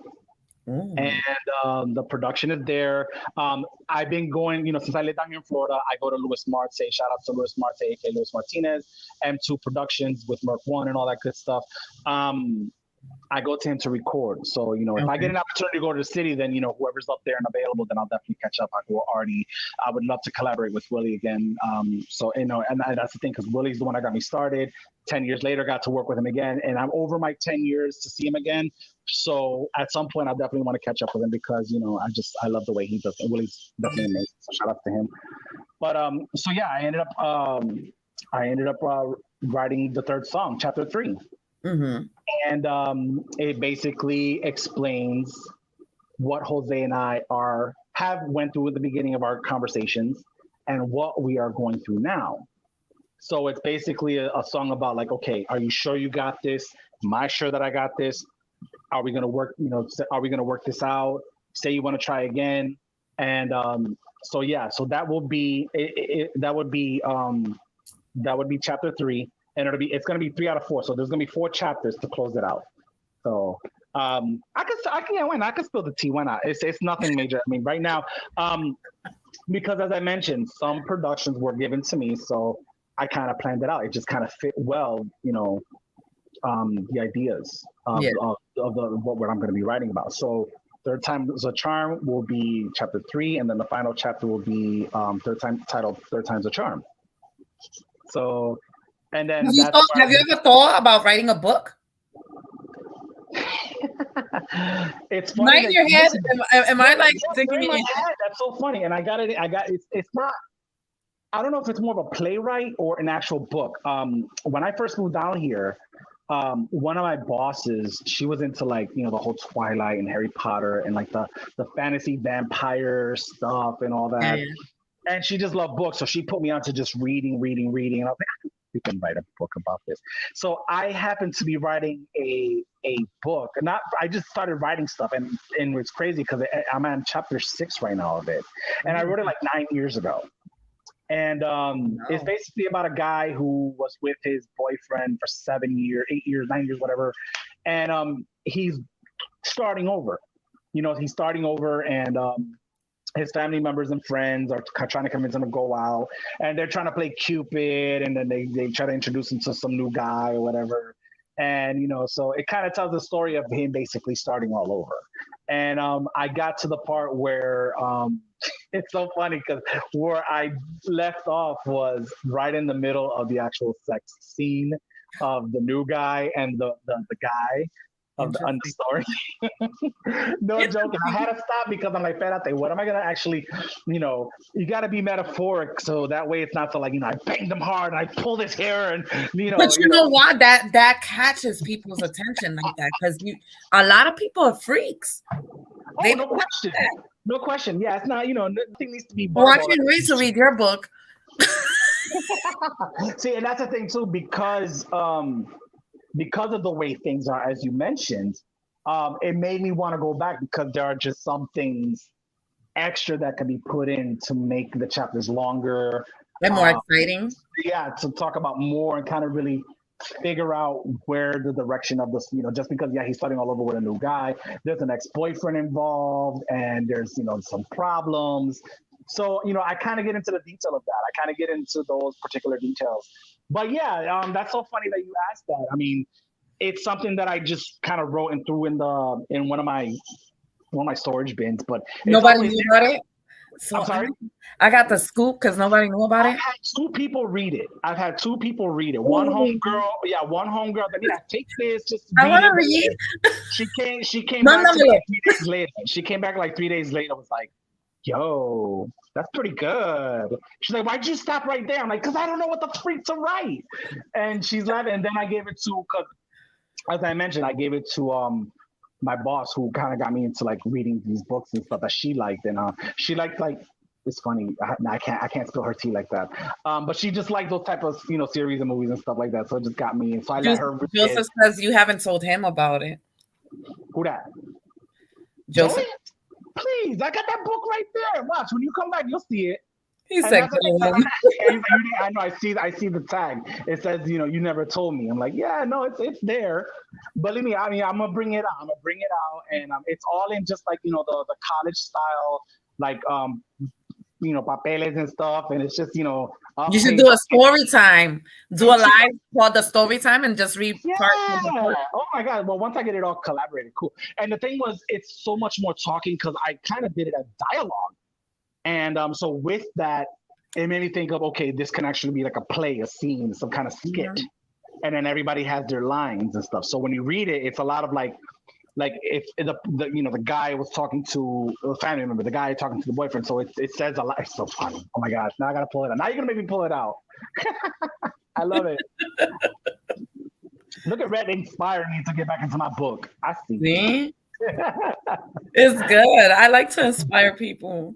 Ooh. and the production is there. I've been going, since I live down here in Florida, I go to Luis Marte. Shout out to Luis Marte, aka Luis Martinez, M2 Productions with Merc One and all that good stuff. I go to him to record. So, if I Okay. get an opportunity to go to the city, then, whoever's up there and available, then I'll definitely catch up. I would love to collaborate with Willie again. And that's the thing, because Willie's the one that got me started. 10 years later, got to work with him again. And I'm over my 10 years to see him again. So at some point, I definitely want to catch up with him because, I love the way he does it. Willie's definitely amazing. So shout out to him. But so yeah, I ended up writing the third song, chapter 3. Mm-hmm. And it basically explains what Jose and I have went through at the beginning of our conversations and what we are going through now. So it's basically a song about like, okay, are you sure you got this? Am I sure that I got this? Are we gonna work? Are we gonna work this out? Say you want to try again, and so yeah, so that will be that would be chapter 3. And it's gonna be 3 out of 4. So there's gonna be 4 chapters to close it out. So I can spill the tea. Why not? It's nothing major. I mean, right now, because as I mentioned, some productions were given to me, so I kind of planned it out. It just kind of fit well, the ideas of what I'm going to be writing about. So Third Time's a Charm will be chapter 3, and then the final chapter will be titled Third Time's a Charm. So. And then Have you ever thought about writing a book? It's funny. Not in your head. Am I like thinking in my your head? That's so funny. And I got it. It's not. I don't know if it's more of a playwright or an actual book. When I first moved down here, one of my bosses, she was into like the whole Twilight and Harry Potter and like the fantasy vampire stuff and all that. Yeah. And she just loved books, so she put me on to just reading. And I was like, we can write a book about this. So I happened to be writing a book. I just started writing stuff, and it's crazy because I'm on chapter 6 right now of it, and I wrote it like 9 years ago. And it's basically about a guy who was with his boyfriend for 7 years, 8 years, 9 years, whatever, and he's starting over. He's starting over, and his family members and friends are trying to convince him to go out, and they're trying to play Cupid, and then they try to introduce him to some new guy or whatever. And, so it kind of tells the story of him basically starting all over. And I got to the part where it's so funny because where I left off was right in the middle of the actual sex scene of the new guy and the guy of the story. No joking. I had to stop because I'm like, Perate, what am I gonna actually, you got to be metaphoric so that way it's not so like, I banged him hard and I pulled his hair and But you know what? That catches people's attention like that because a lot of people are freaks. Oh, no question. No question. Yeah, it's not. Nothing needs to be. Watching Reese read your book. See, and that's the thing too, because of the way things are, as you mentioned, it made me want to go back because there are just some things extra that can be put in to make the chapters longer and more exciting. Yeah, to talk about more and kind of really figure out where the direction of this, just because, he's starting all over with a new guy. There's an ex-boyfriend involved and there's, some problems. So, I kind of get into the detail of that. I kind of get into those particular details. But yeah, that's so funny that you asked that. I mean, it's something that I just kind of wrote and threw in one of my storage bins. But nobody knew about it. So I'm sorry. I got the scoop because nobody knew about it. I've had 2 people read it. One homegirl. Yeah, one homegirl. Take this. Just I want to read. She came back like 3 days later. She came back like 3 days later. Was like, yo, that's pretty good. She's like, why'd you stop right there? I'm like, because I don't know what the freak to write. And she's laughing. And then I gave it to, because as I mentioned, I gave it to my boss, who kind of got me into like reading these books and stuff that she liked. And she liked like, it's funny, I can't spill her tea like that. But she just liked those type of series and movies and stuff like that. So it just got me. And so I let her read Joseph it. says you haven't told him about it. Who that? Joseph. Joey? Please, I got that book right there. Watch, when you come back, you'll see it. He And said, that's what "Go they said. home." I know. I see the tag. It says, you never told me. I'm like, yeah, no, it's there. Believe me, I mean, I'm gonna bring it out. I'm gonna bring it out, and it's all in just like the college style, like papeles and stuff, and it's just You up should page. do a story time. Do a It's just live called the story time and just read yeah. part from the book. Oh my god. Well, once I get it all collaborated, cool. And the thing was, it's so much more talking because I kind of did it as dialogue. And so with that, it made me think of okay, this can actually be like a play, a scene, some kind of skit, Mhm. and then everybody has their lines and stuff. So when you read it, it's a lot of like if the guy was talking to a family member, the guy talking to the boyfriend. So it says a lot. It's so funny. Oh my gosh! Now I gotta pull it out. Now you're gonna make me pull it out. I love it. Look at Red inspired me to get back into my book. I see. See? It's good. I like to inspire people.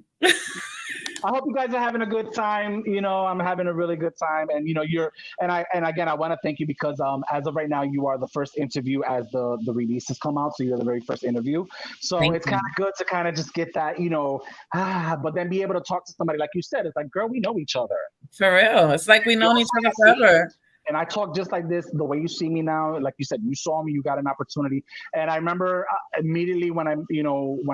I hope you guys are having a good time. I'm having a really good time, and you're and again, I want to thank you because as of right now, you are the first interview as the releases come out, so you're the very first interview. So Thank it's you. kind of good to kind of just get that, but then be able to talk to somebody like you said. It's like, girl, we know each other. For real. It's like we've You known also each other see me, forever. and I talk just like this, the way you see me now. Like you said, you saw me, you got an opportunity. And I remember immediately when I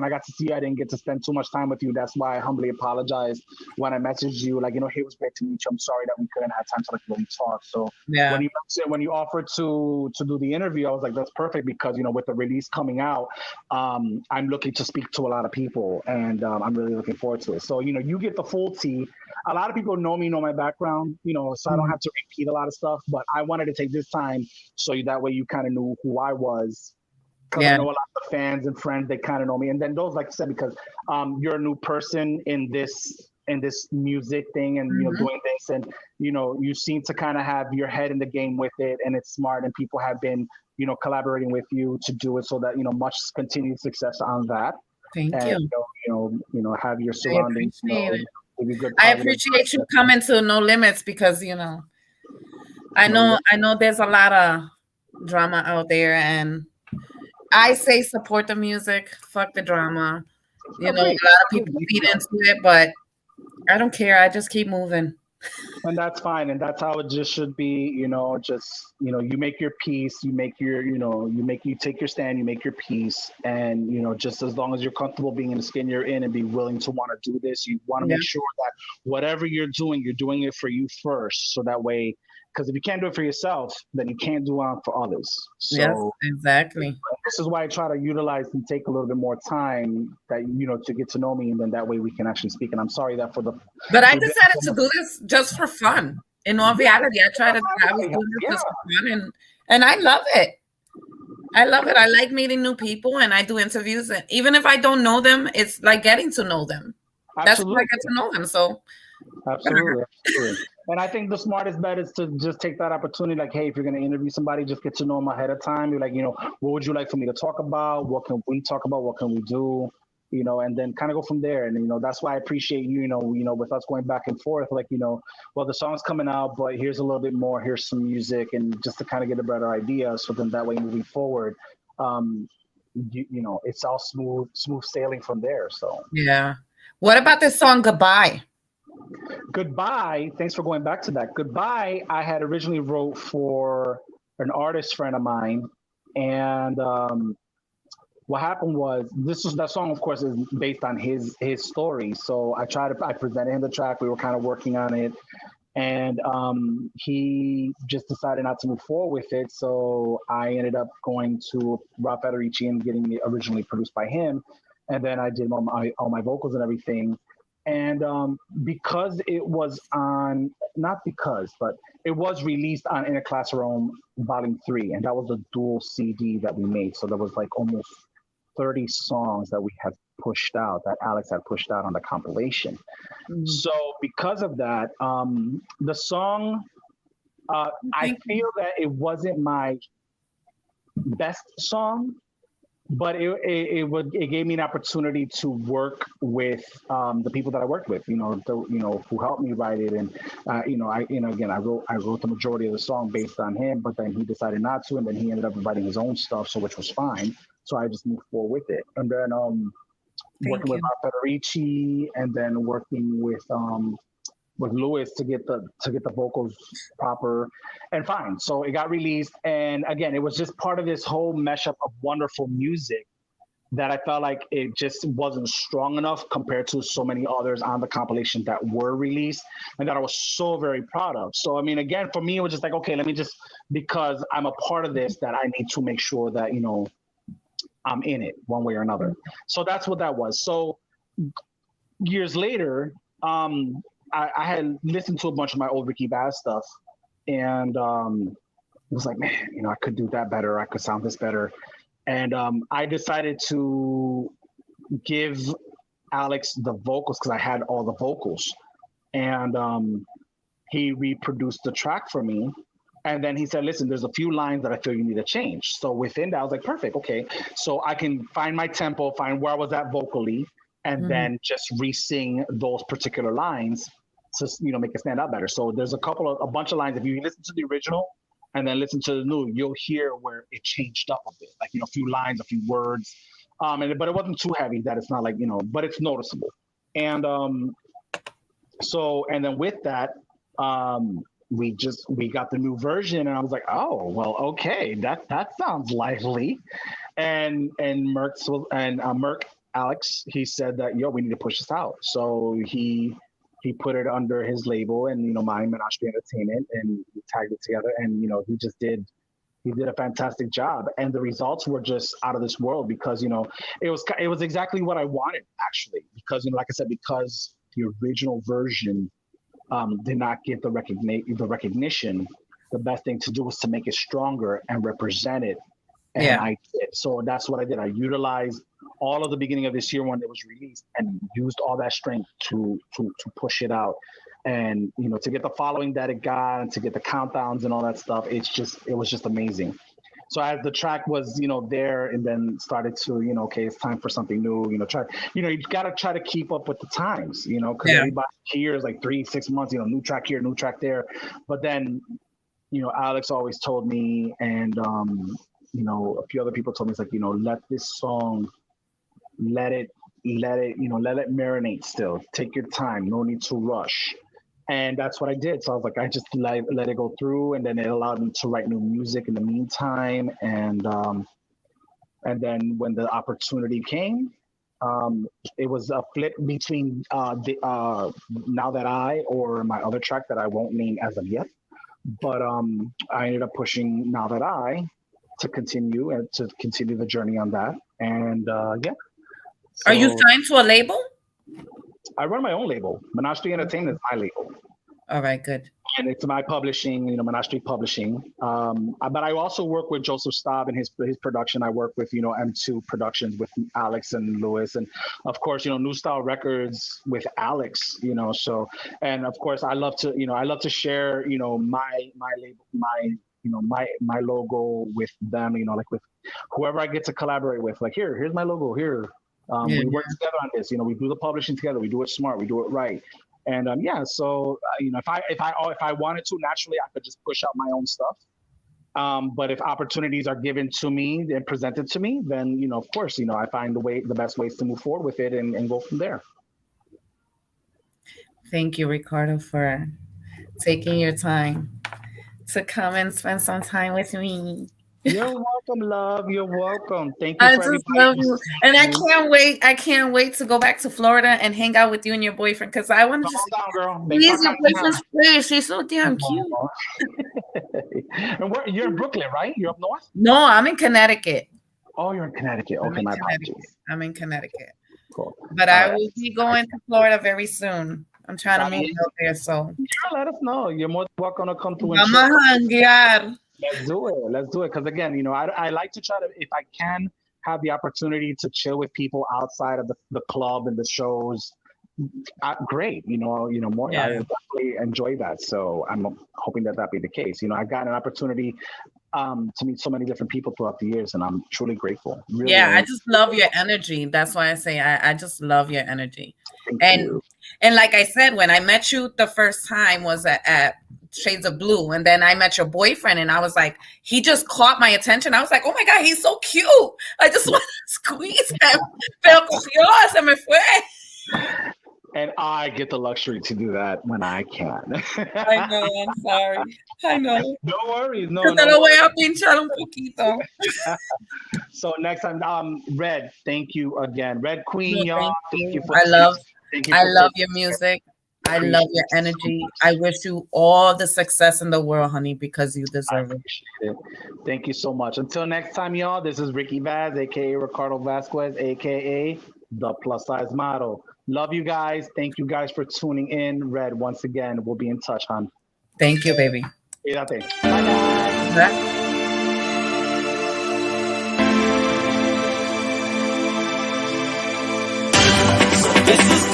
got to see you, I didn't get to spend too much time with you. That's why I humbly apologized when I messaged you, like, hey, it was great to meet you. I'm sorry that we couldn't have time to like really talk. So Yeah. when you offered to do the interview, I was like, that's perfect because, with the release coming out, I'm looking to speak to a lot of people and I'm really looking forward to it. So, you get the full tea. A lot of people know me, know my background, so I don't Mhm. have to repeat a lot of stuff. But I wanted to take this time so that way you kind of knew who I was, because I Yeah. know a lot of fans and friends they kind of know me. And then those, like I said, because you're a new person in this music thing and Mhm. doing this, and you seem to kind of have your head in the game with it, and it's smart. And people have been collaborating with you to do it so that much continued success on that, Thank and you. have your I surroundings appreciate it. give you good I positive appreciate you vibes. coming to No Limits because I No, know there's a lot of drama out there and I say support the music, fuck the drama. A lot agree, of agree. people feed into it, but I don't care. I just keep moving. And that's fine, and that's how it just should be. Just you make your peace, you make your you take your stand, you make your peace, and just as long as you're comfortable being in the skin you're in and be willing to want to do this, you want to Yeah. make sure that whatever you're doing it for you first, so that way, because if you can't do it for yourself, then you can't do it for others. Yes, So exactly. this is why I try to utilize and take a little bit more time that to get to know me, and then that way we can actually speak. And I'm sorry that for the But I for the decided to do this just for fun. In all reality, I was doing this yeah, just for fun and I love it. I love it. I like meeting new people and I do interviews and even if I don't know them, it's like getting to know them. That's how I absolutely. get to know them. So whatever. Absolutely, absolutely. And I think the smartest bet is to just take that opportunity. Like, hey, if you're going to interview somebody, just get to know them ahead of time. You're like, what would you like for me to talk about? What can we talk about? What can we do? And then kind of go from there. And that's why I appreciate you. With us going back and forth, like, well, the song's coming out, but here's a little bit more. Here's some music, and just to kind of get a better idea. So then that way, moving forward, um, it's all smooth sailing from there. So. Yeah. What about this song Goodbye? Goodbye. Thanks for going back to that. Goodbye. I had originally wrote for an artist friend of mine, and what happened was that song, of course, is based on his story. So I presented him the track. We were kind of working on it, and he just decided not to move forward with it. So I ended up going to Rob Federici and getting it originally produced by him, and then I did all my vocals and everything. And because it was on, not because, but it was released on In a Classroom Volume 3, and that was a dual CD that we made. So there was like almost 30 songs that we had pushed out, that Alex had pushed out on the compilation. Mhm. So because of that, the song, I Thank you. feel that it wasn't my best song, but it gave me an opportunity to work with the people that I worked with, who helped me write it, and again I wrote the majority of the song based on him, but then he decided not to, and then he ended up writing his own stuff, so which was fine. So I just moved forward with it, and then working Thank with you. Federici, and then working with Lewis to get the vocals proper and fine. So it got released, and again, it was just part of this whole mesh up of wonderful music that I felt like it just wasn't strong enough compared to so many others on the compilation that were released and that I was so very proud of. So, I mean, again, for me, it was just like, okay, let me just, because I'm a part of this, that I need to make sure that, I'm in it one way or another. So that's what that was. So years later, I had listened to a bunch of my old Ricky Vaz stuff, and it was like, man, I could do that better. I could sound this better. And I decided to give Alex the vocals because I had all the vocals. And he reproduced the track for me. And then he said, listen, there's a few lines that I feel you need to change. So within that, I was like, perfect. Okay. So I can find my tempo, find where I was at vocally, and then just re-sing those particular lines to, make it stand out better. So there's a bunch of lines. If you listen to the original, and then listen to the new, you'll hear where it changed up a bit, like, a few lines, a few words. But it wasn't too heavy that it's not like, but it's noticeable. And and then with that, we got the new version, and I was like, oh, well, okay, that sounds lively. And Merck Alex, he said that, we need to push this out. So he put it under his label and, my Menage Entertainment, and we tagged it together, and, he did a fantastic job. And the results were just out of this world because, it was exactly what I wanted, actually, because, like I said, because the original version did not get the recognition, the best thing to do was to make it stronger and represent it. And I did. So that's what I did. I utilized all of the beginning of this year when it was released and used all that strength to push it out. And, to get the following that it got and to get the countdowns and all that stuff, it was just amazing. So as the track was, there, and then started to, okay, it's time for something new, you got to try to keep up with the times, because everybody here is like 3-6 months, new track here, new track there. But then, Alex always told me, and, a few other people told me, it's like, let this song, let it marinate still. Take your time. No need to rush. And that's what I did. So I was like, I just let it go through, and then it allowed me to write new music in the meantime. And then when the opportunity came, it was a flip between Now That I, or my other track that I won't name as of yet. But I ended up pushing Now That I to continue the journey on that. And So, are you signed to a label? I run my own label. Menage Entertainment is my label. All right, good. And it's my publishing, Menage Publishing. But I also work with Joseph Staub and his production. I work with, M2 Productions with Alex and Lewis. And of course, New Style Records with Alex, so, and of course I love to share, my label, my logo with them, like with whoever I get to collaborate with, like, here's my logo here. We work together on this, we do the publishing together, we do it smart, we do it right. And so if I wanted to, naturally I could just push out my own stuff. But if opportunities are given to me and presented to me, then of course, I find the best ways to move forward with it and go from there. Thank you, Ricardo, for taking your time to come and spend some time with me. You're welcome, love. You're welcome. Thank you. I just love you, and I can't wait to go back to Florida and hang out with you and your boyfriend, because I want to just please your boyfriend's place. He's so damn cute. And you're in Brooklyn, right? You're up north? No, I'm in Connecticut. Oh, you're in Connecticut. Okay, my apologies. I'm in Connecticut. Cool. But I will be going to Florida very soon. I'm trying to move out there, so let us know. You're more than welcome to come through. Let's do it. Because again, I like to try to, if I can, have the opportunity to chill with people outside of the club and the shows. Great, more. I definitely enjoy that. So I'm hoping that be the case. I've gotten an opportunity to meet so many different people throughout the years, and I'm truly grateful. Really, I just love your energy. That's why I say I just love your energy. And like I said, when I met you the first time was at Shades of Blue, and then I met your boyfriend, and I was like, he just caught my attention. I was like, oh my God, he's so cute. I just want to squeeze him. Pero cogió, se me fue. And I get the luxury to do that when I can. I know, I'm sorry. I know. No worries. No, Yo te no. lo voy a pinchar un poquito. So next time, Red, thank you again. Red Queen, No, y'all. thank you. for I love thank you I for love taking- your music. I love your energy. I wish you all the success in the world, honey, because you I deserve it. appreciate it. Thank you so much. Until next time, y'all, this is Ricky Vaz, aka Ricardo Vazquez, aka the plus size model. Love you guys. Thank you guys for tuning in. Red, once again, we'll be in touch, hon. Thank you, baby. Cuídate. Bye, guys. Bye. This is